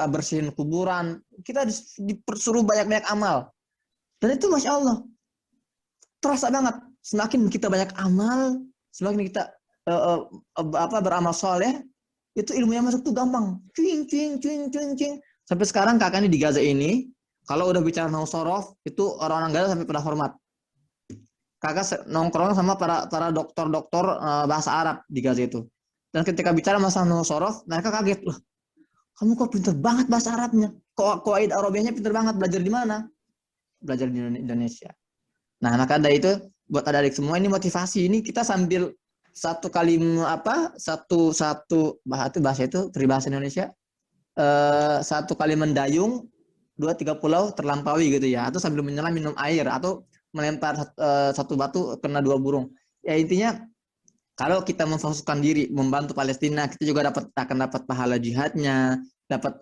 S1: bersihin kuburan. Kita disuruh banyak-banyak amal. Dan itu Masya Allah terasa banget. Semakin kita banyak amal, semakin kita beramal soleh, itu ilmunya masuk tuh gampang. Cuing, cuing, cuing, cuing, cuing. Sampai sekarang kakak ini di Gaza ini, kalau udah bicara nahwu sorof, itu orang-orang Gaza sampai pada hormat. Kakak nongkrong sama para dokter-dokter bahasa Arab di Gaza itu. Dan ketika bicara masalah nahwu sorof, mereka kaget. Loh, kamu kok pinter banget bahasa Arabnya? Kok qawaid Arabiahnya pinter banget? Belajar di mana? Belajar di Indonesia. Nah, maka dari itu buat adik-adik semua ini motivasi. Ini kita sambil satu kali bahasa itu peribahasa Indonesia, satu kali mendayung 2-3 pulau terlampaui gitu ya, atau sambil menyelam minum air, atau melempar satu batu kena 2 burung. Ya intinya kalau kita memfokuskan diri membantu Palestina, kita juga akan dapat pahala jihadnya, dapat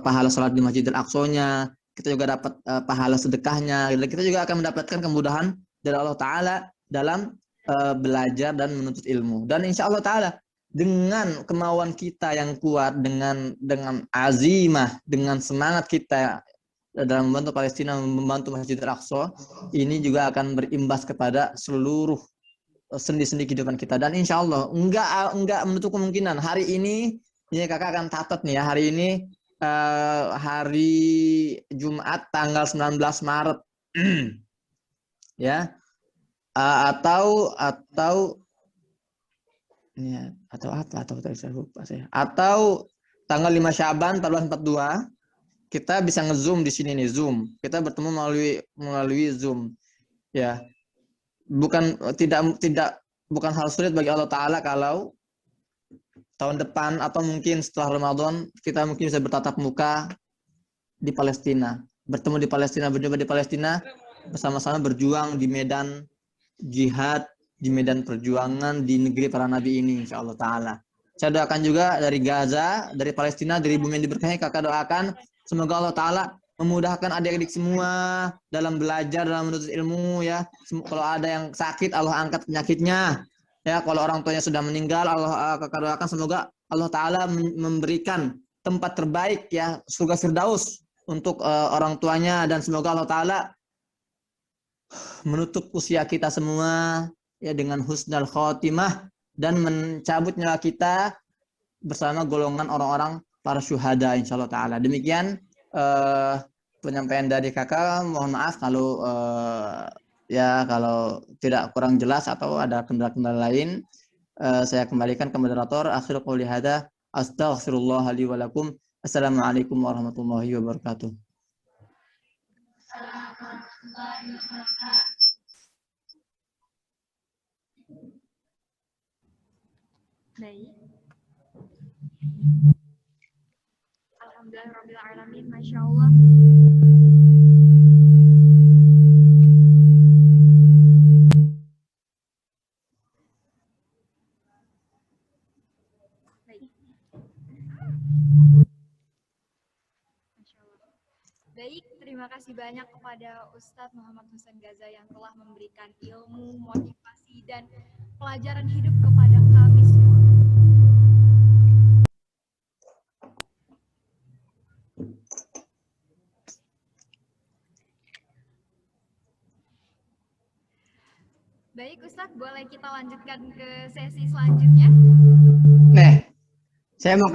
S1: pahala sholat di Masjidil Aqsa-nya, kita juga dapat pahala sedekahnya, dan kita juga akan mendapatkan kemudahan dari Allah Ta'ala dalam belajar dan menuntut ilmu. Dan insya Allah Ta'ala dengan kemauan kita yang kuat, dengan azimah, dengan semangat kita dalam membantu Palestina, membantu Masjidil Aqsa, ini juga akan berimbas kepada seluruh sendi-sendi kehidupan kita. Dan insya Allah enggak menutup kemungkinan hari ini kakak akan catat nih ya, hari ini hari Jumat tanggal 19 Maret ya, atau ya, atau saya lupa saya, atau tanggal 5 Syaban 1442 kita bisa nge-zoom di sini nih, Zoom. Kita bertemu melalui Zoom ya. Bukan hal sulit bagi Allah Ta'ala kalau tahun depan atau mungkin setelah Ramadan kita mungkin bisa bertatap muka di Palestina, bertemu di Palestina, berjumpa di Palestina, bersama-sama berjuang di medan jihad, di medan perjuangan di negeri para nabi ini, insya Allah Ta'ala. Saya doakan juga dari Gaza, dari Palestina, dari bumi yang diberkahi, kakak doakan semoga Allah Ta'ala memudahkan adik-adik semua dalam belajar, dalam menuntut ilmu ya. Kalau ada yang sakit, Allah angkat penyakitnya. Ya, kalau orang tuanya sudah meninggal, kakak doakan semoga Allah Ta'ala memberikan tempat terbaik ya, surga Firdaus untuk orang tuanya, dan semoga Allah Ta'ala menutup usia kita semua ya dengan husnul khotimah dan mencabut nyawa kita bersama golongan orang-orang para syuhada insyaallah taala. Demikian penyampaian dari kakak. Mohon maaf kalau kalau tidak kurang jelas atau ada kendala-kendala lain. Saya kembalikan ke moderator. Akhir qouli hada, astaghfirullah li wa lakum. Assalamualaikum warahmatullahi wabarakatuh.
S2: Baik. Alhamdulillahirrahmanirrahim. Masya Allah. Baik. Masya Allah. Baik, terima kasih banyak kepada Ustadz Muhammad Husain Gaza yang telah memberikan ilmu, motivasi, dan pelajaran hidup kepada kami semua. Baik Ustadz, boleh kita lanjutkan ke sesi selanjutnya?
S1: Nih, saya mau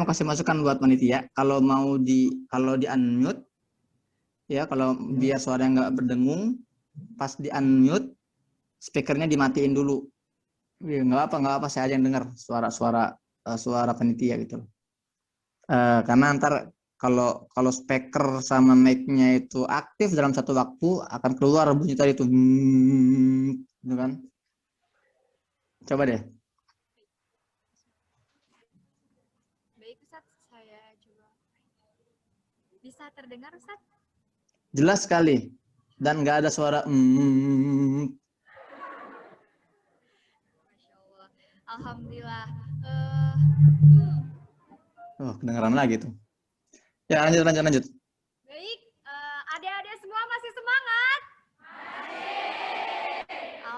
S1: kasih masukan buat panitia. Kalau di unmute ya, kalau biar suaranya nggak berdengung, pas di unmute speakernya dimatiin dulu. Ya, nggak apa, saya aja yang dengar suara panitia gitu. Karena ntar kalau speaker sama mic-nya itu aktif dalam satu waktu akan keluar bunyi tadi itu, gitu kan? Coba deh.
S2: Baik Ustadz, saya coba. Bisa terdengar Ustadz?
S1: Jelas sekali dan nggak ada suara.
S2: Masya Allah. Alhamdulillah.
S1: Oh, kedengeran lagi tuh. Ya, lanjut.
S2: Baik, adik-adik semua masih semangat?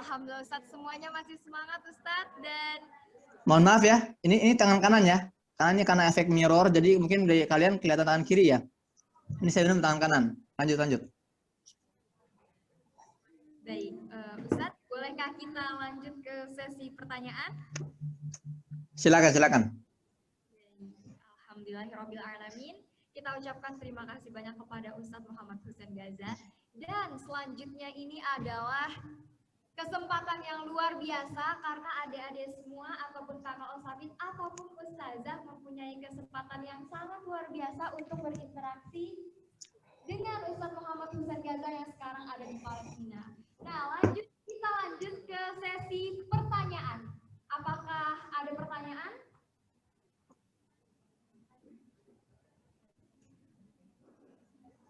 S2: Alhamdulillah Ustadz, semuanya masih semangat Ustadz. Dan
S1: Mohon maaf ya, ini tangan kanan ya. Kanannya karena efek mirror, jadi mungkin dari kalian kelihatan tangan kiri ya. Ini saya minum tangan kanan. Lanjut.
S2: baik, Ustadz, bolehkah kita lanjut ke sesi pertanyaan?
S1: Silakan.
S2: Alhamdulillahirrahmanirrahim. Kita ucapkan terima kasih banyak kepada Ustadz Muhammad Hussein Gaza. Dan selanjutnya ini adalah kesempatan yang luar biasa karena adik-adik semua ataupun kakak Osafit ataupun Ustazah mempunyai kesempatan yang sangat luar biasa untuk berinteraksi dengan Ustadz Muhammad Hussein Gaza yang sekarang ada di Palestina. Nah, kita lanjut ke sesi pertanyaan. Apakah ada pertanyaan?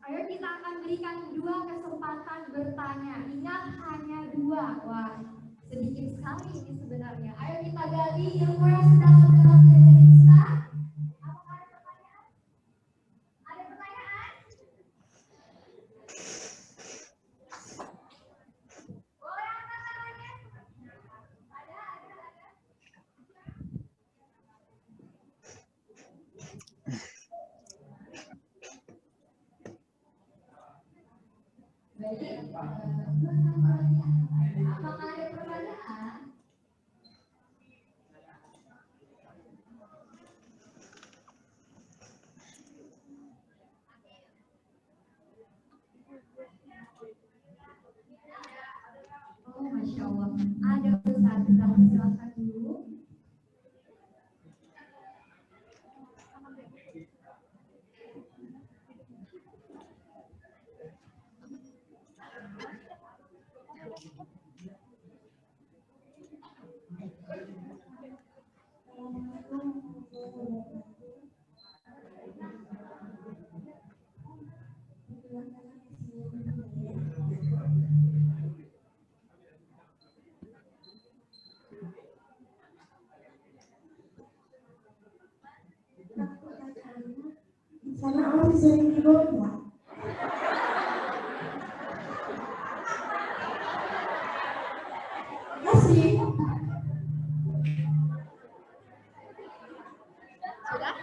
S2: Ayo kita akan berikan 2 kesempatan bertanya. Ingat hanya 2. Wah, sedikit sekali ini sebenarnya. Ayo kita gali ilmu yang sedang bergerak dari Ustaz. Apakah ada pertanyaan? Ada pertanyaan? Boleh angkat tangannya? Ada. Baik, apakah ada pertanyaan? Oh, Masya Allah. Ada Ustaz, kita silakan dulu.
S4: Sana Allah bisa dihimbau nggak? Masih.
S2: Sudah?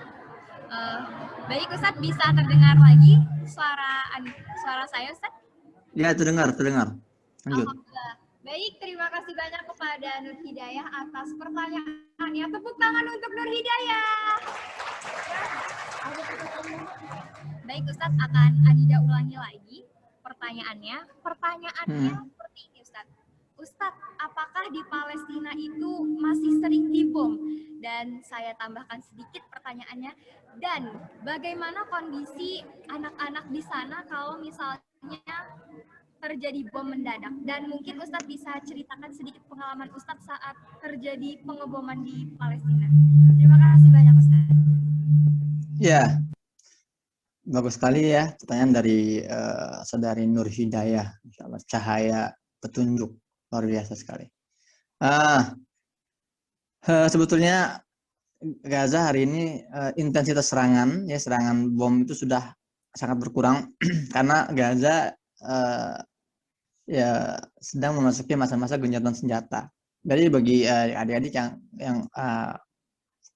S2: Baik Ustaz, bisa terdengar lagi suara saya Ustaz?
S1: Ya, terdengar. Lanjut.
S2: Alhamdulillah. Baik, terima kasih banyak kepada Nur Hidayah atas pertanyaannya. Tepuk tangan untuk Nur Hidayah. Baik Ustaz, akan Anida ulangi lagi pertanyaannya. Pertanyaannya seperti ini Ustaz. Ustaz, apakah di Palestina itu masih sering dibom? Dan saya tambahkan sedikit pertanyaannya. Dan bagaimana kondisi anak-anak di sana kalau misalnya terjadi bom mendadak? Dan mungkin Ustadz bisa ceritakan sedikit pengalaman Ustadz saat terjadi pengeboman di Palestina. Terima kasih banyak Ustadz.
S1: Ya, bagus sekali ya pertanyaan dari saudari Nur Hidayah. Insya Allah, cahaya petunjuk, luar biasa sekali. Sebetulnya Gaza hari ini intensitas serangan bom itu sudah sangat berkurang karena Gaza ya sedang memasuki masa-masa gencatan senjata. Jadi bagi adik-adik yang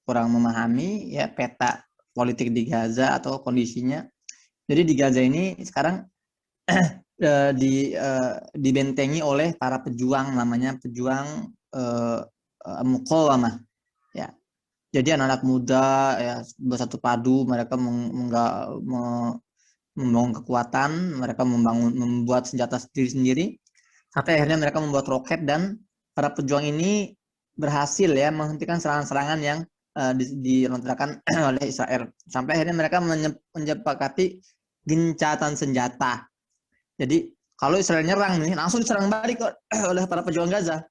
S1: kurang memahami ya peta politik di Gaza atau kondisinya, jadi di Gaza ini sekarang dibentengi oleh para pejuang, namanya pejuang Muqawamah. Ya. Jadi anak-anak muda ya bersatu padu, mereka membangun kekuatan, mereka membuat senjata sendiri-sendiri, sampai akhirnya mereka membuat roket, dan para pejuang ini berhasil ya menghentikan serangan-serangan yang dilontarkan oleh Israel. Sampai akhirnya mereka menyepakati gencatan senjata. Jadi kalau Israel nyerang nih, langsung diserang balik oleh para pejuang Gaza.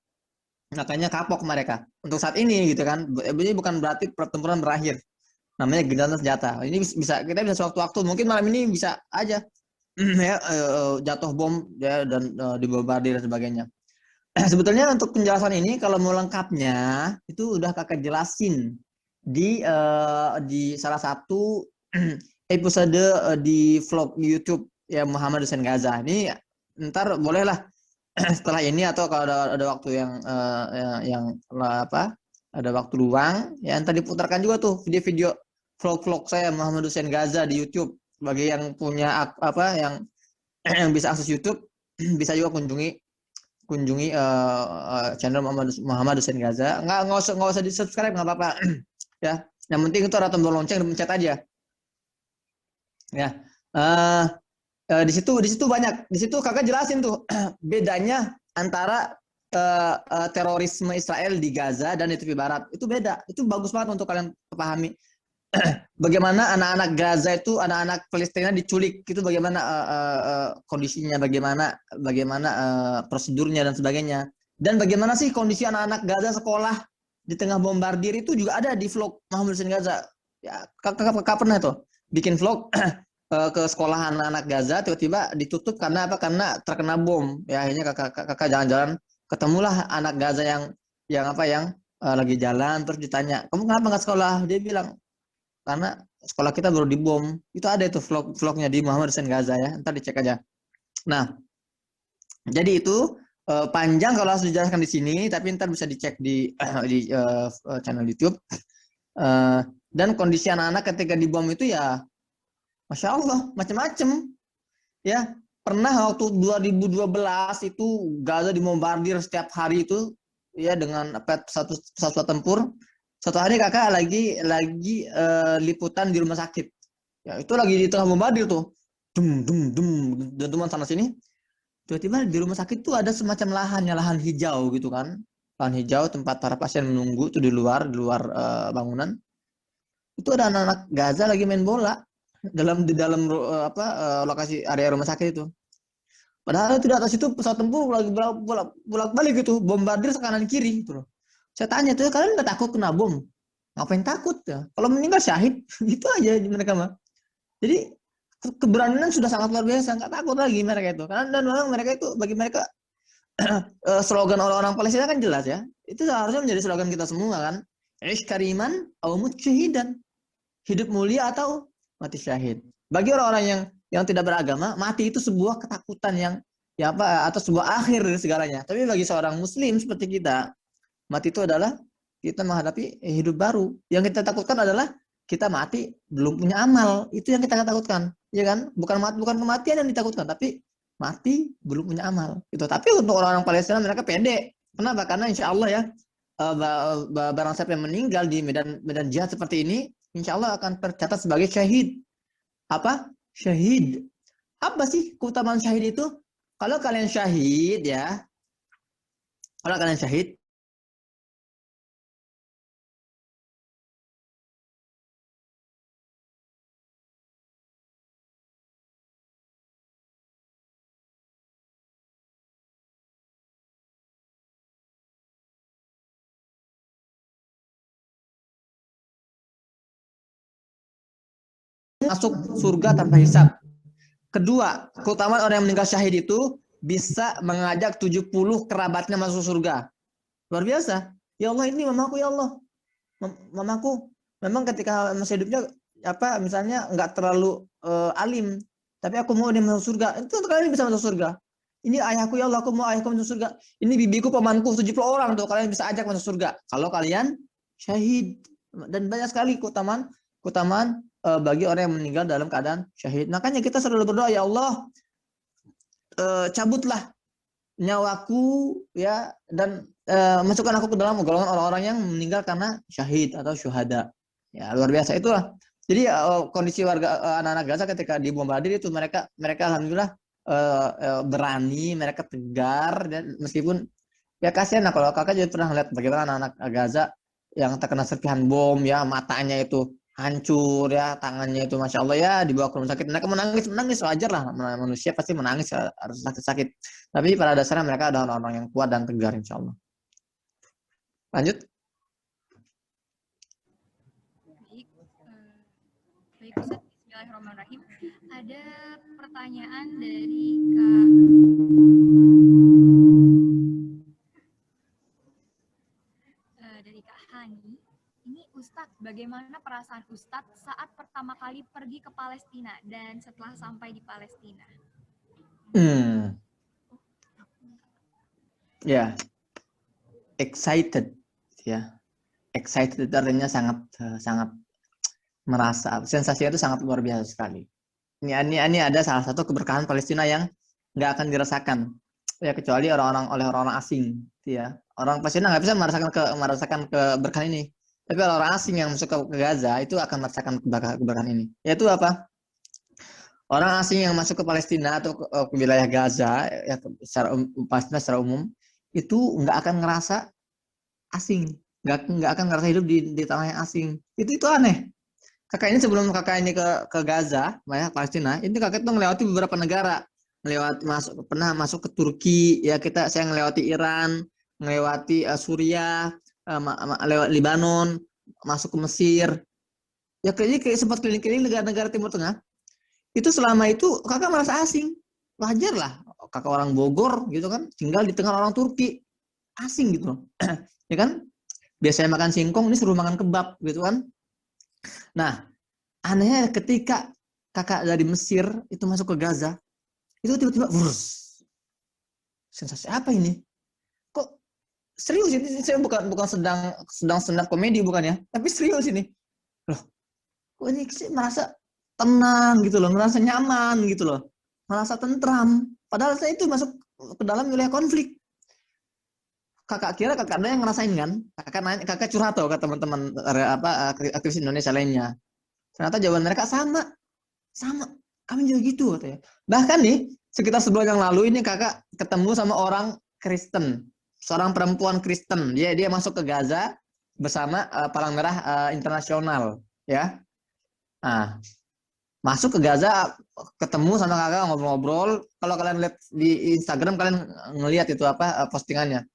S1: Makanya kapok mereka untuk saat ini gitu kan. Ini bukan berarti pertempuran berakhir. Namanya gencatan senjata. Ini bisa kita bisa sewaktu-waktu, mungkin malam ini bisa aja ya jatuh bom ya dan dibombardir dan sebagainya. Sebetulnya untuk penjelasan ini kalau mau lengkapnya itu udah kakak jelasin di salah satu episode di vlog YouTube ya Muhammad Hussein Gaza. Ini ntar bolehlah setelah ini atau kalau ada waktu yang apa ada waktu luang ya ntar diputarkan juga tuh video-video vlog-vlog saya Muhammad Hussein Gaza di YouTube. Bagi yang punya apa yang bisa akses YouTube bisa juga kunjungi channel Muhammad Hussein Gaza. Nggak usah di subscribe, nggak apa-apa ya. Yang penting itu ada tombol lonceng, dipencet aja ya. Di situ banyak, di situ kakak jelasin tuh bedanya antara terorisme Israel di Gaza dan di tepi barat. Itu beda, itu bagus banget untuk kalian pahami. Bagaimana anak-anak Gaza itu, anak-anak Palestina diculik, itu bagaimana kondisinya, bagaimana prosedurnya dan sebagainya. Dan bagaimana sih kondisi anak-anak Gaza sekolah di tengah bombardir, itu juga ada di vlog Muhammad Hussein Gaza. Ya, kakak pernah tuh bikin vlog ke sekolah anak-anak Gaza, tiba-tiba ditutup karena apa? Karena terkena bom. Ya akhirnya kakak jalan-jalan, ketemulah anak Gaza yang lagi jalan, terus ditanya, kamu kenapa nggak sekolah? Dia bilang, karena sekolah kita baru dibom. Itu ada itu vlognya di Muhammad Hussein Gaza ya, ntar dicek aja. Nah, jadi itu panjang kalau harus dijelaskan di sini, tapi ntar bisa dicek di channel YouTube. Dan kondisi anak-anak ketika dibom itu ya, masya Allah, macam-macam. Ya, pernah waktu 2012 itu Gaza dibombardir setiap hari itu, ya dengan pesawat tempur. Satu hari kakak lagi liputan di rumah sakit. Ya, itu lagi di tengah bombardir tuh. Dentuman sana sini. Tiba-tiba di rumah sakit tuh ada semacam lahan hijau gitu kan. Lahan hijau tempat para pasien menunggu tuh di luar bangunan. Itu ada anak-anak Gaza lagi main bola di dalam lokasi area rumah sakit itu. Padahal itu di atas itu pesawat tempur lagi bolak-balik gitu, bombardir kanan kiri gitu loh. Saya tanya tuh, kalian nggak takut kena bom? Ngapain takut ya? Kalau meninggal syahid, gitu aja mereka mah. Jadi keberanian sudah sangat luar biasa, nggak takut lagi mereka itu. Karena dan memang mereka itu, bagi mereka slogan orang-orang Palestina kan jelas ya. Itu seharusnya menjadi slogan kita semua kan. Ish kariman au mut syahidan. Hidup mulia atau mati syahid. Bagi orang-orang yang tidak beragama, mati itu sebuah ketakutan atau sebuah akhir dari segalanya. Tapi bagi seorang muslim seperti kita, mati itu adalah kita menghadapi hidup baru. Yang kita takutkan adalah kita mati belum punya amal. Itu yang kita takutkan, ya kan? Bukan kematian yang ditakutkan, tapi mati belum punya amal. Itu. Tapi untuk orang-orang Palestina mereka pede. Kenapa? Karena insya Allah ya, barang siapa yang meninggal di medan jihad seperti ini, insya Allah akan tercatat sebagai syahid. Apa? Syahid. Apa sih keutamaan syahid itu? Kalau kalian syahid ya, masuk surga tanpa hisab. Kedua, keutamaan orang yang meninggal syahid itu bisa mengajak 70 kerabatnya masuk surga. Luar biasa. Ya Allah, ini mamaku ya Allah. Mamaku memang ketika masih hidupnya misalnya nggak terlalu alim, tapi aku mau dia masuk surga. Itu kalian bisa masuk surga. Ini ayahku ya Allah, aku mau ayahku masuk surga. Ini bibiku, pamanku, 70 orang tuh kalian bisa ajak masuk surga. Kalau kalian syahid. Dan banyak sekali keutamaan bagi orang yang meninggal dalam keadaan syahid. Makanya kita selalu berdoa, ya Allah, cabutlah nyawaku ya, dan masukkan aku ke dalam golongan orang-orang yang meninggal karena syahid atau syuhada. Ya, luar biasa itulah. Jadi kondisi warga anak-anak Gaza ketika dibombardir itu mereka alhamdulillah berani, mereka tegar, dan meskipun ya kasihan lah, kalau kakak juga pernah lihat bagaimana anak-anak Gaza yang terkena serpihan bom ya, matanya itu hancur ya, tangannya itu masya Allah ya, dibawa ke rumah sakit, mereka menangis wajar lah, manusia pasti menangis ya, harus sakit-sakit, tapi pada dasarnya mereka adalah orang-orang yang kuat dan tegar insya Allah. Lanjut.
S2: Baik Ustaz, bismillahirrahmanirrahim. Ada pertanyaan dari Kak Hani. Ini Ustadz, bagaimana perasaan Ustadz saat pertama kali pergi ke Palestina dan setelah sampai di Palestina?
S1: Ya, excited ya. Excited itu artinya sangat merasa, sensasinya itu sangat luar biasa sekali. Ini ada salah satu keberkahan Palestina yang nggak akan dirasakan ya, kecuali oleh orang-orang asing ya. Orang Palestina nggak bisa merasakan keberkahan ini, tapi orang asing yang masuk ke Gaza itu akan merasakan keberkahan ini. Yaitu apa? Orang asing yang masuk ke Palestina atau ke wilayah Gaza ya, Palestina secara umum itu nggak akan ngerasa asing, nggak akan ngerasa hidup di tanah yang asing. Itu aneh. Kakak ini sebelum kakak ini ke Gaza, ya, Palestina, ini kakak tuh melewati beberapa negara, pernah masuk ke Turki, ya saya ngelewati Iran, melewati Suriah, lewat Lebanon, masuk ke Mesir, ya kayak sempat keliling-keliling negara-negara Timur Tengah. Itu selama itu kakak merasa asing, wajar lah, kakak orang Bogor gitu kan, tinggal di tengah orang Turki, asing gitu, ya kan? Biasanya makan singkong, ini suruh makan kebab gitu kan. Nah, anehnya ketika kakak dari Mesir itu masuk ke Gaza, itu tiba-tiba sensasi apa ini? Kok serius ini? Saya bukan sedang stand-up komedi bukan ya, tapi serius ini. Loh, kok ini sih merasa tenang gitu loh, merasa nyaman gitu loh, merasa tentram. Padahal saya itu masuk ke dalam wilayah konflik. Kakak kira kakak ada yang ngerasain kan? Kakak curhat tuh ke teman-teman aktivis Indonesia lainnya. Ternyata jawaban mereka sama. Kami juga gitu katanya. Bahkan nih, sekitar sebulan yang lalu ini kakak ketemu sama orang Kristen, seorang perempuan Kristen. Dia masuk ke Gaza bersama Palang Merah Internasional, ya. Nah, masuk ke Gaza, ketemu sama kakak, ngobrol-ngobrol. Kalau kalian lihat di Instagram, kalian ngelihat itu postingannya.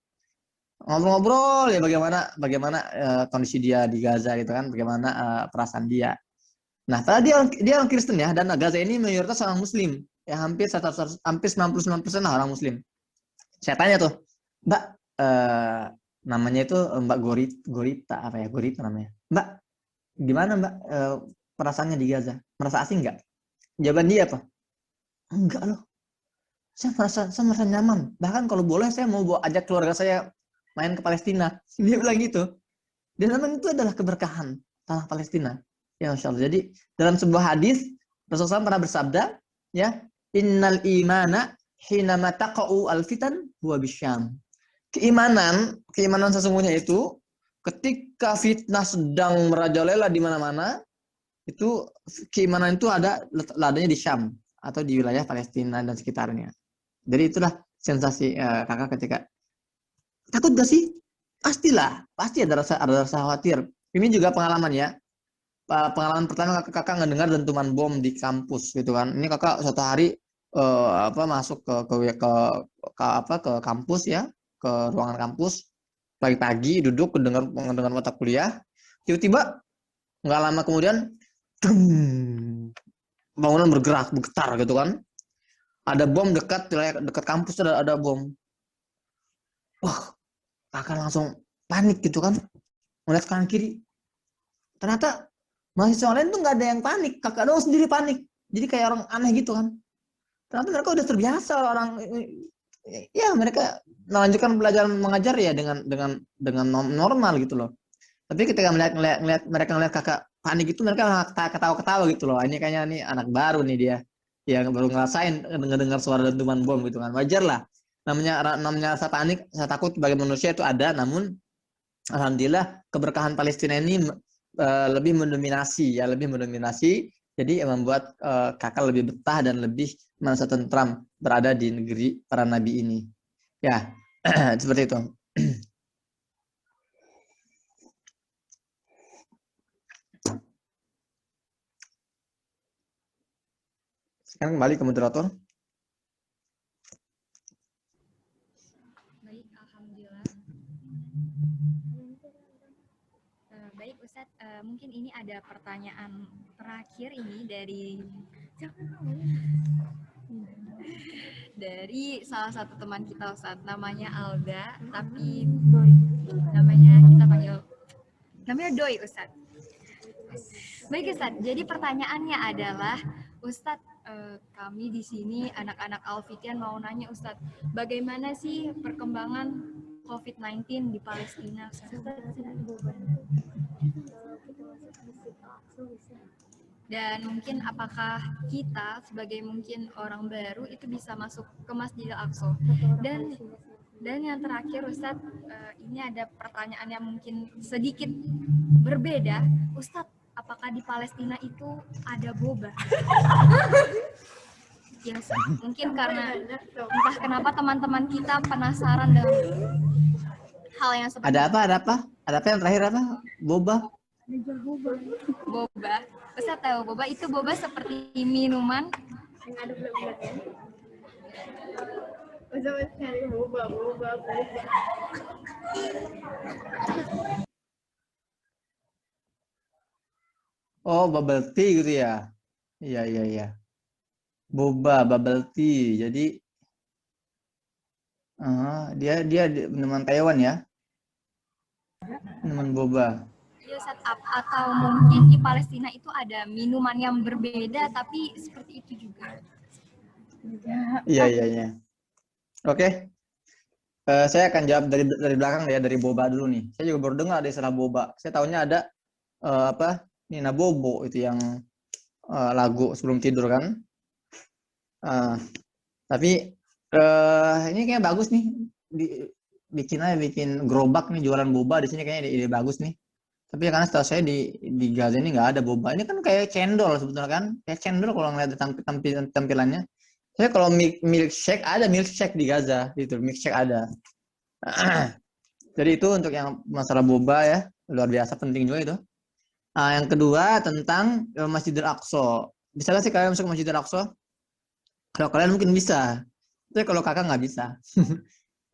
S1: Ngobrol-ngobrol ya, bagaimana kondisi dia di Gaza gitu kan, bagaimana perasaan dia. Nah, tadi dia orang Kristen ya, dan Gaza ini mayoritas orang Muslim ya, hampir 99% lah orang Muslim. Saya tanya tuh, Mbak, namanya itu Mbak Gorita namanya. Mbak, gimana Mbak perasaannya di Gaza? Merasa asing nggak? Jawaban dia apa? Enggak loh. Saya merasa nyaman. Bahkan kalau boleh saya mau ajak keluarga saya main ke Palestina. Dia bilang gitu. Dan memang itu adalah keberkahan tanah Palestina. Ya Masya Allah. Jadi dalam sebuah hadis Rasulullah SAW pernah bersabda, ya, innal imana hina mataqa'u al-fitan huwa bisyam. Keimanan sesungguhnya itu ketika fitnah sedang merajalela di mana-mana, itu keimanan itu adanya di Syam atau di wilayah Palestina dan sekitarnya. Jadi itulah sensasi kakak ketika takut gak sih? Pasti ada rasa khawatir. Ini juga pengalaman ya. Pengalaman pertama kakak ngedengar dentuman bom di kampus gitu kan. Ini kakak suatu hari masuk ke kampus ya, ke ruangan kampus pagi-pagi, duduk mendengar mata kuliah. Tiba-tiba nggak lama kemudian bangunan bergetar gitu kan. Ada bom dekat kampus, ada bom. Wah, kakak langsung panik gitu kan, melihat kanan kiri. Ternyata mahasiswa lain tuh nggak ada yang panik, kakak doang sendiri panik. Jadi kayak orang aneh gitu kan. Ternyata mereka udah terbiasa, orang ya mereka melanjutkan pelajaran mengajar ya dengan normal gitu loh. Tapi ketika mereka ngeliat kakak panik itu, mereka ketawa-ketawa gitu loh. Ini kayaknya nih anak baru nih dia. ya baru ngerasain ngedengar suara dentuman bom gitu kan. Wajar lah. Namanya rasa panik, rasa takut bagi manusia itu ada, namun alhamdulillah keberkahan Palestina ini lebih mendominasi ya, lebih mendominasi. Jadi membuat kakak lebih betah dan lebih merasa tentram berada di negeri para nabi ini. Ya, seperti itu. Sekarang kembali ke moderator.
S2: Baik, alhamdulillah. Baik Ustadz, mungkin ini ada pertanyaan terakhir ini dari salah satu teman kita Ustadz, namanya Alda, tapi namanya kita panggil namanya Doi Ustadz. Baik Ustadz, jadi pertanyaannya adalah Ustadz, kami di sini anak-anak Alfitian mau nanya Ustadz, bagaimana sih perkembangan COVID-19 di Palestina Ustadz? Dan mungkin apakah kita sebagai mungkin orang baru itu bisa masuk ke Masjidil Aqsa? Dan yang terakhir Ustadz, ini ada pertanyaan yang mungkin sedikit berbeda. Ustadz, apakah di Palestina itu ada boba? Ya Ustadz, mungkin karena entah kenapa teman-teman kita penasaran dengan hal yang seperti
S1: Ada apa? Ada apa yang terakhir apa? Boba?
S2: boba. Ustadz tahu boba itu boba seperti minuman
S4: Yang ada bulat-bulatnya. Ustaz cari boba.
S1: Oh, bubble tea gitu ya? Iya. Boba, bubble tea. Jadi dia minuman Taiwan ya? Minuman boba.
S2: ya Ustadz, atau mungkin di Palestina itu ada minuman yang berbeda tapi seperti itu juga.
S1: Iya. Oke. Saya akan jawab dari belakang ya, dari boba dulu nih. Saya juga baru dengar ada istilah boba. Saya tahunya ada Nina Bobo itu yang lagu sebelum tidur kan. Tapi ini kayaknya bagus nih. Bikin gerobak nih jualan boba di sini kayaknya ide bagus nih. Tapi karena setahu saya di Gaza ini nggak ada boba. Ini kan kayak cendol sebetulnya kan. Kayak cendol kalau ngeliat tampilannya. Saya kalau milkshake ada milkshake di Gaza, itu milkshake ada. Jadi itu untuk yang masalah boba ya, luar biasa penting juga itu. Yang kedua tentang Masjidil Aqsa. Bisa nggak sih kalian masuk ke Masjidil Aqsa? Kalau kalian mungkin bisa, tapi kalau kakak nggak bisa.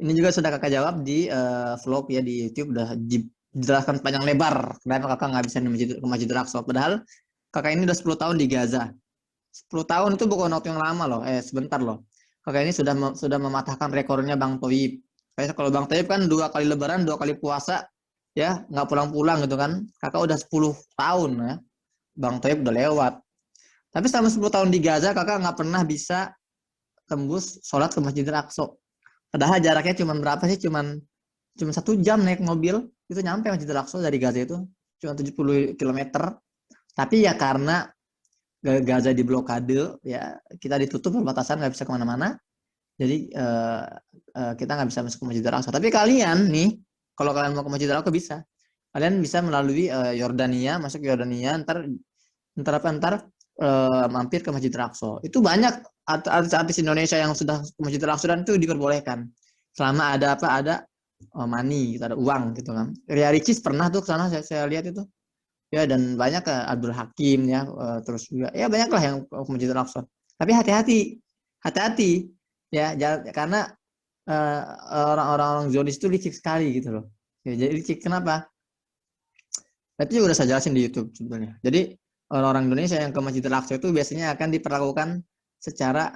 S1: Ini juga sudah kakak jawab di vlog ya di YouTube, udah dijelaskan panjang lebar kenapa kakak nggak bisa ke Masjidil Aqsa. Padahal kakak ini udah 10 tahun di Gaza. 10 tahun itu bukan waktu yang lama loh, sebentar loh. Kakak ini sudah mematahkan rekornya Bang Toib. Kayak kalau Bang Toib kan 2 kali lebaran, 2 kali puasa, ya nggak pulang-pulang gitu kan. Kakak udah 10 tahun ya. Bang Toib udah lewat. Tapi selama 10 tahun di Gaza, kakak nggak pernah bisa tembus sholat ke Masjidil Aqsa. Padahal jaraknya cuma berapa sih? Cuma 1 jam naik mobil, itu nyampe Masjidil Aqsa dari Gaza itu. Cuma 70 km. Tapi ya karena Gaza diblokade, ya kita ditutup perbatasan, nggak bisa kemana-mana. Jadi kita nggak bisa masuk ke Masjidil Aqsa. Tapi kalian nih, kalau kalian mau ke Masjidil Aqsa bisa. Kalian bisa melalui Yordania, masuk Yordania, ntar mampir ke Masjidil Aqsa. Itu banyak artis Indonesia yang sudah ke Masjidil Aqsa dan itu diperbolehkan. Selama ada money, gitu, ada uang gitu kan. Ria Ricis pernah tuh ke sana, saya lihat itu. Ya, dan banyak Abdul Hakim ya, terus juga ya banyaklah yang ke Masjidil Aqsa. Tapi hati-hati ya, karena orang-orang Zionis itu licik sekali gitu loh. Ya, jadi licik kenapa? Itu juga udah saya jelasin di YouTube sebetulnya. Jadi orang-orang Indonesia yang ke Masjidil Aqsa itu biasanya akan diperlakukan secara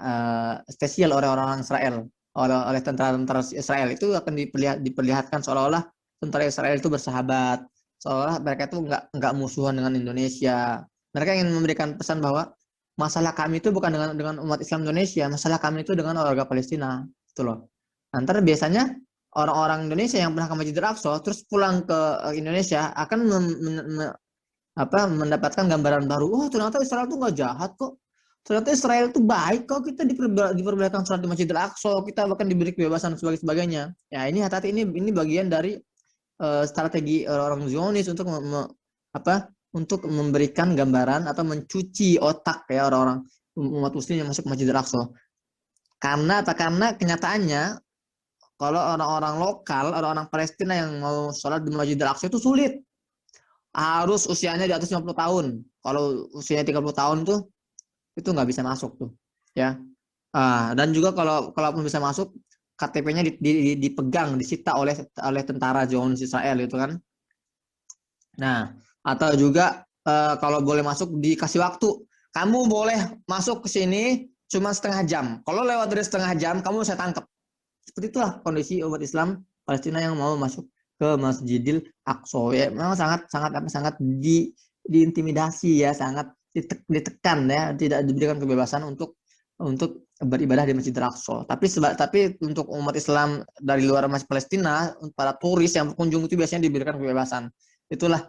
S1: spesial oleh orang-orang Israel, oleh tentara-tentara Israel. Itu akan diperlihatkan seolah-olah tentara Israel itu bersahabat. Seolah mereka itu nggak musuhan dengan Indonesia. Mereka ingin memberikan pesan bahwa masalah kami itu bukan dengan umat Islam Indonesia, masalah kami itu dengan warga Palestina, itu loh. Antara biasanya orang-orang Indonesia yang pernah ke Masjidil Aqsa terus pulang ke Indonesia akan mendapatkan gambaran baru. Oh, ternyata Israel tuh nggak jahat kok. Ternyata Israel itu baik kok, kita diperbolehkan sholat di Masjidil Aqsa, kita bahkan diberi kebebasan dan sebagainya. Ya ini hati-hati, ini bagian dari strategi orang Zionis untuk untuk memberikan gambaran atau mencuci otak ya orang-orang umat muslim yang masuk ke Masjidil Aqsa. Karena apa? Karena kenyataannya kalau orang-orang lokal, orang-orang Palestina yang mau sholat di Masjidil Aqsa itu sulit. Harus usianya di atas 50 tahun. Kalau usianya 30 tahun tuh itu nggak bisa masuk tuh, ya. Dan juga kalaupun bisa masuk, KTP-nya dipegang, disita oleh tentara Zionis Israel itu kan. Nah, atau juga kalau boleh masuk dikasih waktu. Kamu boleh masuk ke sini cuma setengah jam. Kalau lewat dari setengah jam, kamu saya tangkap. Seperti itulah kondisi umat Islam Palestina yang mau masuk ke Masjidil Aqsa. Ya, memang sangat diintimidasi ya, sangat ditekan ya, tidak diberikan kebebasan untuk beribadah di Masjidil Aqsa. Tapi untuk umat Islam dari luar Palestina, para turis yang berkunjung itu biasanya diberikan kebebasan. Itulah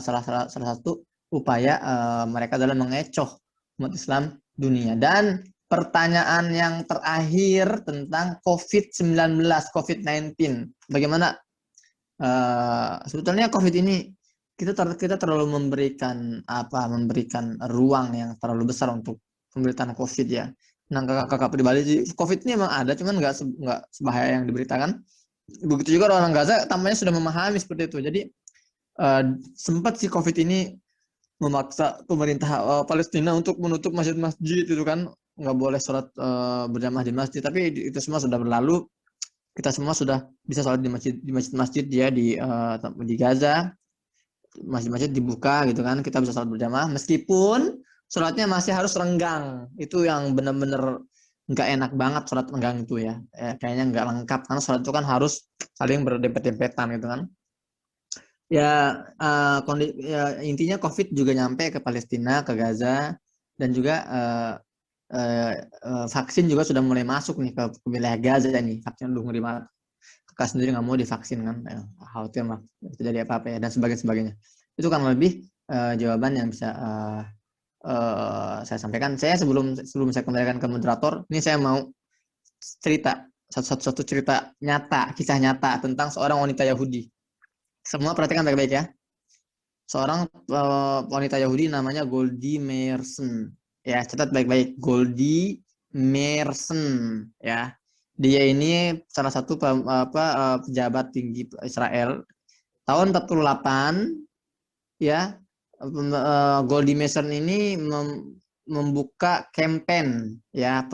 S1: salah satu upaya mereka dalam mengecoh umat Islam dunia. Dan pertanyaan yang terakhir tentang COVID-19. Bagaimana sebetulnya COVID ini kita terlalu memberikan ruang yang terlalu besar untuk pemberitaan COVID ya. Nah, kakak pribadi COVID ini memang ada, cuman nggak sebahaya yang diberitakan. Begitu juga orang Gaza tampaknya sudah memahami seperti itu. Jadi sempat si COVID ini memaksa pemerintah Palestina untuk menutup masjid-masjid itu kan, nggak boleh sholat berjamaah di masjid. Tapi itu semua sudah berlalu. Kita semua sudah bisa sholat di masjid ya di Gaza. Masjid-masjid dibuka gitu kan, kita bisa sholat berjamaah meskipun sholatnya masih harus renggang. Itu yang benar-benar nggak enak banget sholat renggang itu ya. Kayaknya nggak lengkap karena sholat itu kan harus saling berdempet-dempetan gitu kan. Ya, intinya COVID juga nyampe ke Palestina, ke Gaza, dan juga vaksin juga sudah mulai masuk nih ke wilayah Gaza nih. Vaksin udah ngeri banget. Kakak sendiri nggak mau divaksin kan, khawatir lah terjadi apa-apa ya, dan sebagainya. Itu kan lebih jawaban yang bisa saya sampaikan. Saya sebelum saya kembalikan ke moderator, ini saya mau cerita satu cerita nyata, kisah nyata tentang seorang wanita Yahudi. Semua perhatikan baik-baik ya. Seorang wanita Yahudi namanya Goldie Meirson. Ya, catat baik-baik, Goldie Meirson ya. Dia ini salah satu pejabat tinggi Israel. Tahun 48 ya, Goldie Meirson ini membuka campaign ya,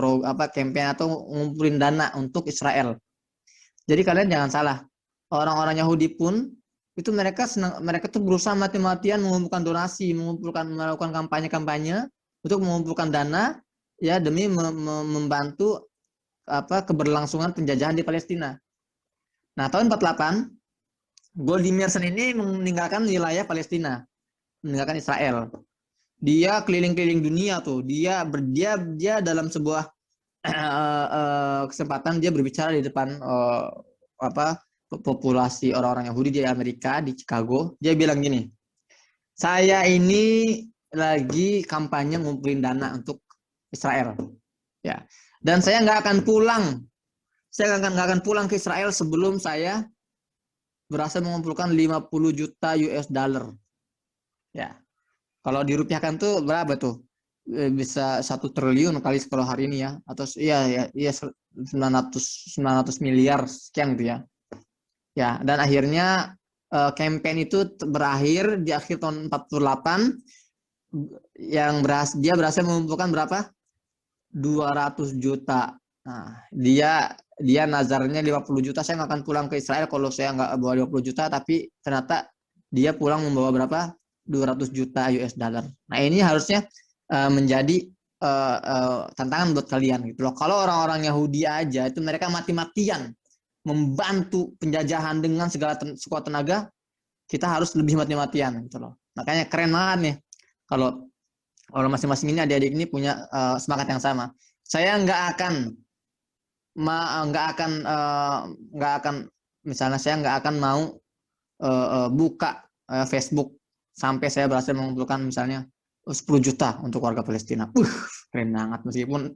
S1: campaign atau ngumpulin dana untuk Israel. Jadi kalian jangan salah. Orang-orang Yahudi pun itu mereka tuh berusaha mati-matian mengumpulkan donasi, melakukan kampanye-kampanye untuk mengumpulkan dana ya demi membantu keberlangsungan penjajahan di Palestina. Nah, tahun 48 Goldie Meirson ini meninggalkan wilayah Palestina, meninggalkan Israel. Dia keliling-keliling dunia tuh. Dia dalam sebuah kesempatan dia berbicara di depan populasi orang-orang Yahudi di Amerika, di Chicago. Dia bilang gini, saya ini lagi kampanye ngumpulin dana untuk Israel. Ya. Dan saya nggak akan pulang. Saya nggak akan pulang ke Israel sebelum saya berhasil mengumpulkan 50 juta US dollar. Ya. Kalau dirupiahkan tuh berapa tuh? Bisa 1 triliun kali kalau hari ini ya, atau iya 900 miliar sekian gitu ya. Ya, dan akhirnya campaign itu berakhir di akhir tahun 48 yang dia berhasil mengumpulkan berapa? 200 juta. Nah, dia nazarnya 50 juta, saya nggak akan pulang ke Israel kalau saya nggak bawa 20 juta, tapi ternyata dia pulang membawa berapa? 200 juta US dollar. Nah, ini harusnya menjadi tantangan buat kalian gitu loh. Kalau orang-orang Yahudi aja itu mereka mati-matian membantu penjajahan dengan segala sekuat tenaga, kita harus lebih mati-matian gitu loh. Makanya keren banget nih kalau masing-masing ini adik-adik ini punya semangat yang sama. Saya nggak akan misalnya saya nggak akan mau buka Facebook sampai saya berhasil mengumpulkan misalnya 10 juta untuk warga Palestina. Keren banget, meskipun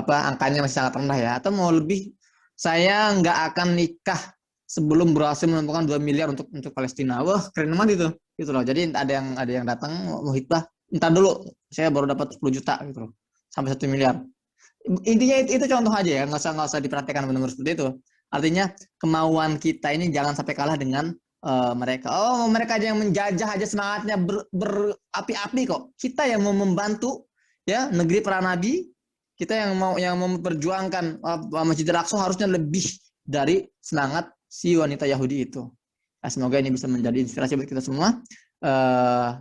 S1: angkanya masih sangat rendah ya. Atau mau lebih, saya nggak akan nikah sebelum berhasil mengumpulkan 2 miliar untuk Palestina. Wah, keren banget itu. Gitu loh. Jadi ada yang datang mau hitbah, entar dulu saya baru dapat 10 juta gitu loh. Sampai 1 miliar. Intinya itu contoh aja ya, nggak usah diperhatikan benar-benar seperti itu. Artinya kemauan kita ini jangan sampai kalah dengan mereka. Oh, mereka aja yang menjajah aja semangatnya berapi-api kok. Kita yang mau membantu ya negeri para nabi, kita yang mau memperjuangkan Masjidil Aqsa harusnya lebih dari semangat si wanita Yahudi itu. Nah, semoga ini bisa menjadi inspirasi buat kita semua.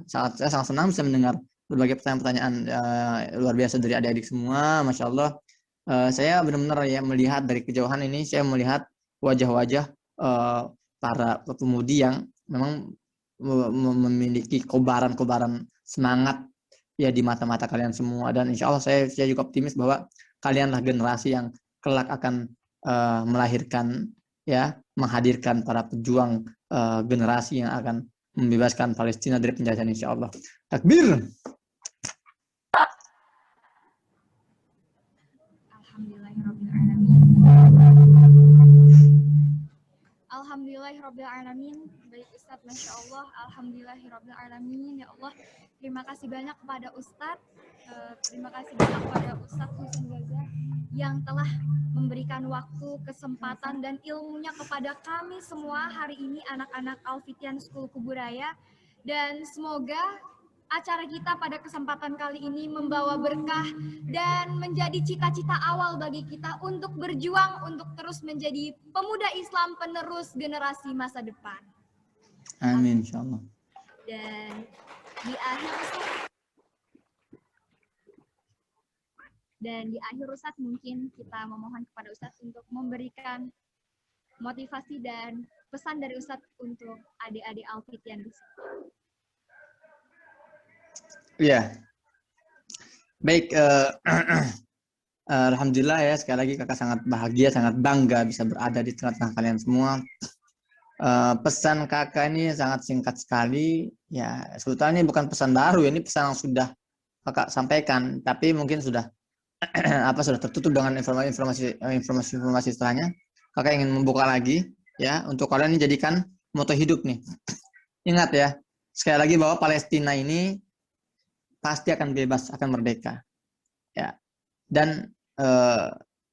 S1: Saya sangat senang bisa mendengar berbagai pertanyaan-pertanyaan luar biasa dari adik-adik semua, masya Allah. Saya benar-benar ya melihat dari kejauhan ini, saya melihat wajah-wajah para pemudi yang memang memiliki kobaran-kobaran semangat ya di mata-mata kalian semua, dan insya Allah saya juga optimis bahwa kalianlah generasi yang kelak akan melahirkan ya, menghadirkan para pejuang generasi yang akan membebaskan Palestina dari penjajahan insya Allah. Takbir.
S2: Alhamdulillahirrabbilalamin. Baik Ustadz, Masya Allah. Alhamdulillahirrabbilalamin. Ya Allah, terima kasih banyak kepada Ustadz. Terima kasih banyak kepada Ustadz Husain Gaza yang telah memberikan waktu, kesempatan, dan ilmunya kepada kami semua hari ini, anak-anak Al-Fityan School Kuburaya. Dan semoga acara kita pada kesempatan kali ini membawa berkah dan menjadi cita-cita awal bagi kita untuk berjuang untuk terus menjadi pemuda Islam penerus generasi masa depan.
S1: Amin, insyaallah.
S2: Dan di akhir Ustadz mungkin kita memohon kepada Ustadz untuk memberikan motivasi dan pesan dari Ustadz untuk adik-adik Al-Fityan di sini.
S1: Iya. Baik, alhamdulillah ya, sekali lagi kakak sangat bahagia, sangat bangga bisa berada di tengah-tengah kalian semua. Pesan kakak ini sangat singkat sekali ya, sebetulnya ini bukan pesan baru, ini pesan yang sudah kakak sampaikan, tapi mungkin sudah sudah tertutup dengan informasi setelahnya. Kakak ingin membuka lagi ya, untuk kalian ini jadikan moto hidup nih. Ingat ya, sekali lagi bahwa Palestina ini pasti akan bebas, akan merdeka ya, dan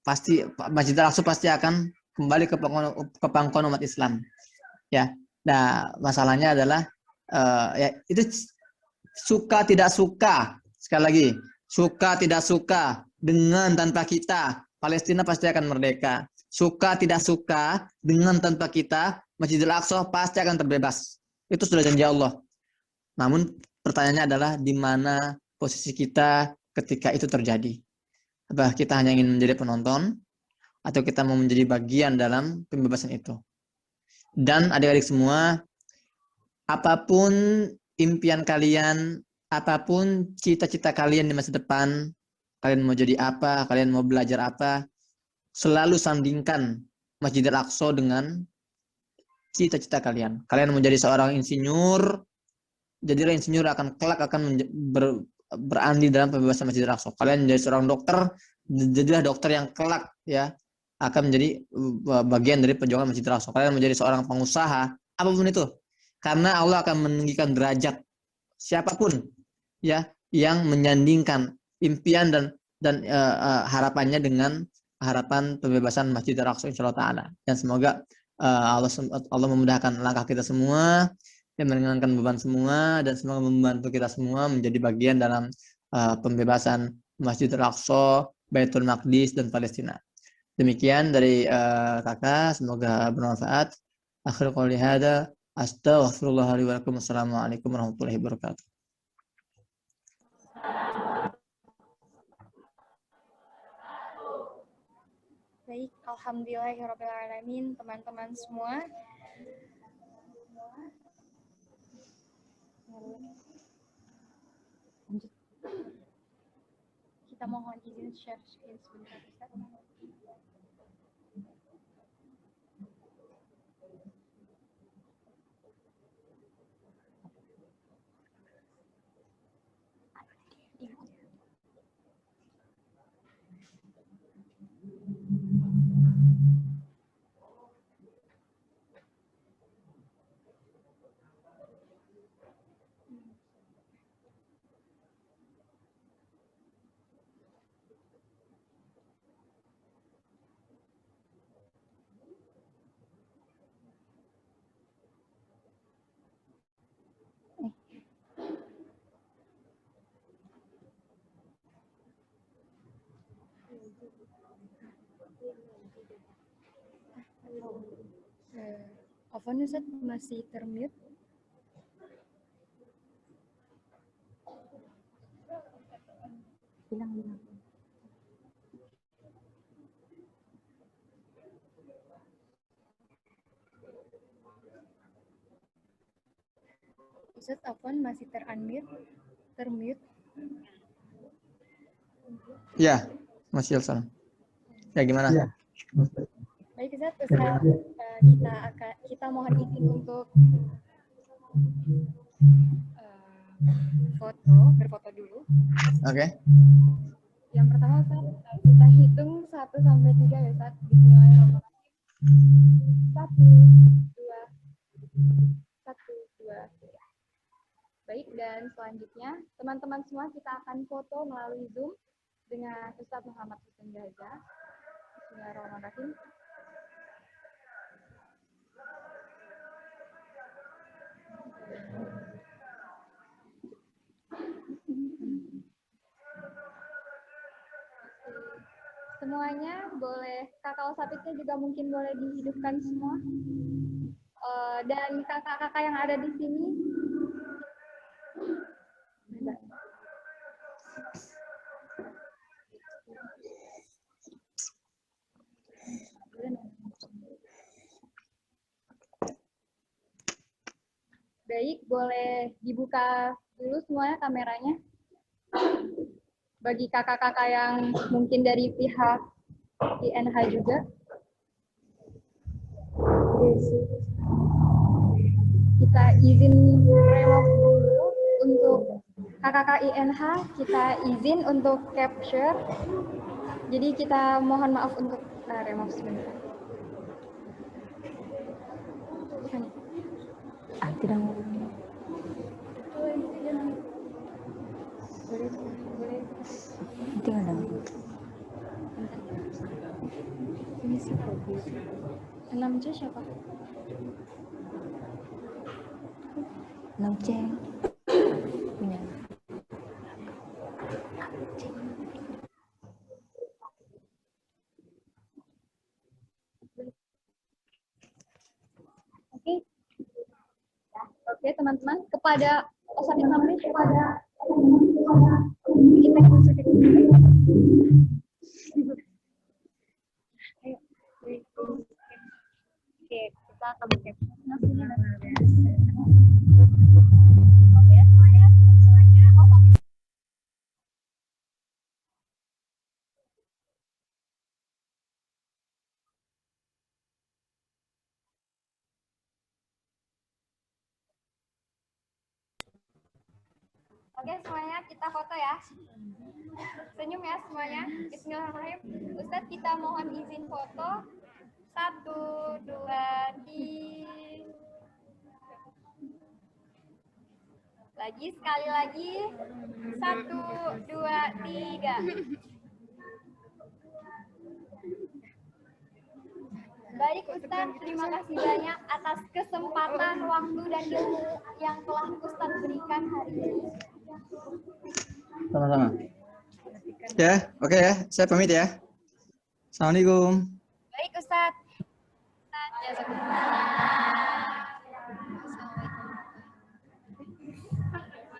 S1: pasti Masjidil Aqsa pasti akan kembali ke pangkuan umat Islam ya. Nah, masalahnya adalah ya itu suka tidak suka, sekali lagi suka tidak suka, dengan tanpa kita Palestina pasti akan merdeka. Suka tidak suka, dengan tanpa kita Masjidil Aqsa pasti akan terbebas. Itu sudah janji Allah. Namun pertanyaannya adalah di mana posisi kita ketika itu terjadi. Apa kita hanya ingin menjadi penonton atau kita mau menjadi bagian dalam pembebasan itu? Dan adik-adik semua, apapun impian kalian, apapun cita-cita kalian di masa depan, kalian mau jadi apa, kalian mau belajar apa, selalu sandingkan Masjidil Aqsa dengan cita-cita kalian. Kalian mau jadi seorang insinyur, jadilah insinyur kelak akan berandil dalam pembebasan Masjidil Aqsa. Kalian menjadi seorang dokter, jadilah dokter yang kelak ya akan menjadi bagian dari perjuangan Masjidil Aqsa. Kalian menjadi seorang pengusaha, apapun itu, karena Allah akan meninggikan derajat siapapun ya yang menyandingkan impian dan harapannya dengan harapan pembebasan Masjidil Aqsa insyaallah taala. Dan semoga Allah memudahkan langkah kita semua, yang meringankan beban semua, dan semoga membantu kita semua menjadi bagian dalam pembebasan Masjidil Aqsa, Baitul Maqdis, dan Palestina. Demikian dari kakak, semoga bermanfaat. Akhir qouli hada, astaghfirullah li wa lakum. Assalamualaikum warahmatullahi wabarakatuh.
S2: Baik, alhamdulillahirrabbilalamin, teman-teman semua. Kita mohon izin share screen sebentar, Ustaz. Afwan Ustaz masih termute.
S3: Bilang.
S2: Ustaz Afwan masih termute.
S1: Ya, masih Elsa. Ya gimana?
S2: Baik Ustaz, kita mohon izin untuk berfoto dulu.
S1: Oke.
S2: Yang pertama Ustaz, kita hitung 1 sampai 3 ya Ustaz. Bismillahirrahmanirrahim. 1, 2, 1, 2, 3. Baik, dan selanjutnya teman-teman semua kita akan foto melalui Zoom dengan Ustaz Muhammad Hussein Gaza. Bismillahirrahmanirrahim. Semuanya boleh, kakak Osapitnya juga mungkin boleh dihidupkan semua. Dan kakak-kakak yang ada di sini. Baik, boleh dibuka dulu semuanya kameranya. Bagi kakak-kakak yang mungkin dari pihak INH juga. Kita izin remove dulu untuk kakak-kakak INH, kita izin untuk capture. Jadi kita mohon maaf untuk remove sebentar.
S3: Tidak mau.
S2: Boleh.
S3: Tinggal dong.
S2: Ini siapa? 6C siapa?
S3: 6C. Punya.
S2: Oke. Oke, teman-teman, kepada Osapit Namri, kepada kita masuk ke Oke, kita akan capture. Oke, semuanya, Osapit. Oke, semuanya kita foto ya. Senyum ya semuanya. Bismillahirrahmanirrahim. Ustadz, kita mohon izin foto. 1, 2, 3. Lagi, sekali lagi. 1, 2, 3. Baik Ustadz, terima kasih banyak atas kesempatan, waktu, dan ilmu yang telah Ustadz berikan hari ini.
S1: Sama-sama. Ya, oke ya. Saya pamit ya. Assalamualaikum.
S2: Baik Ustadz. Jazakumullah.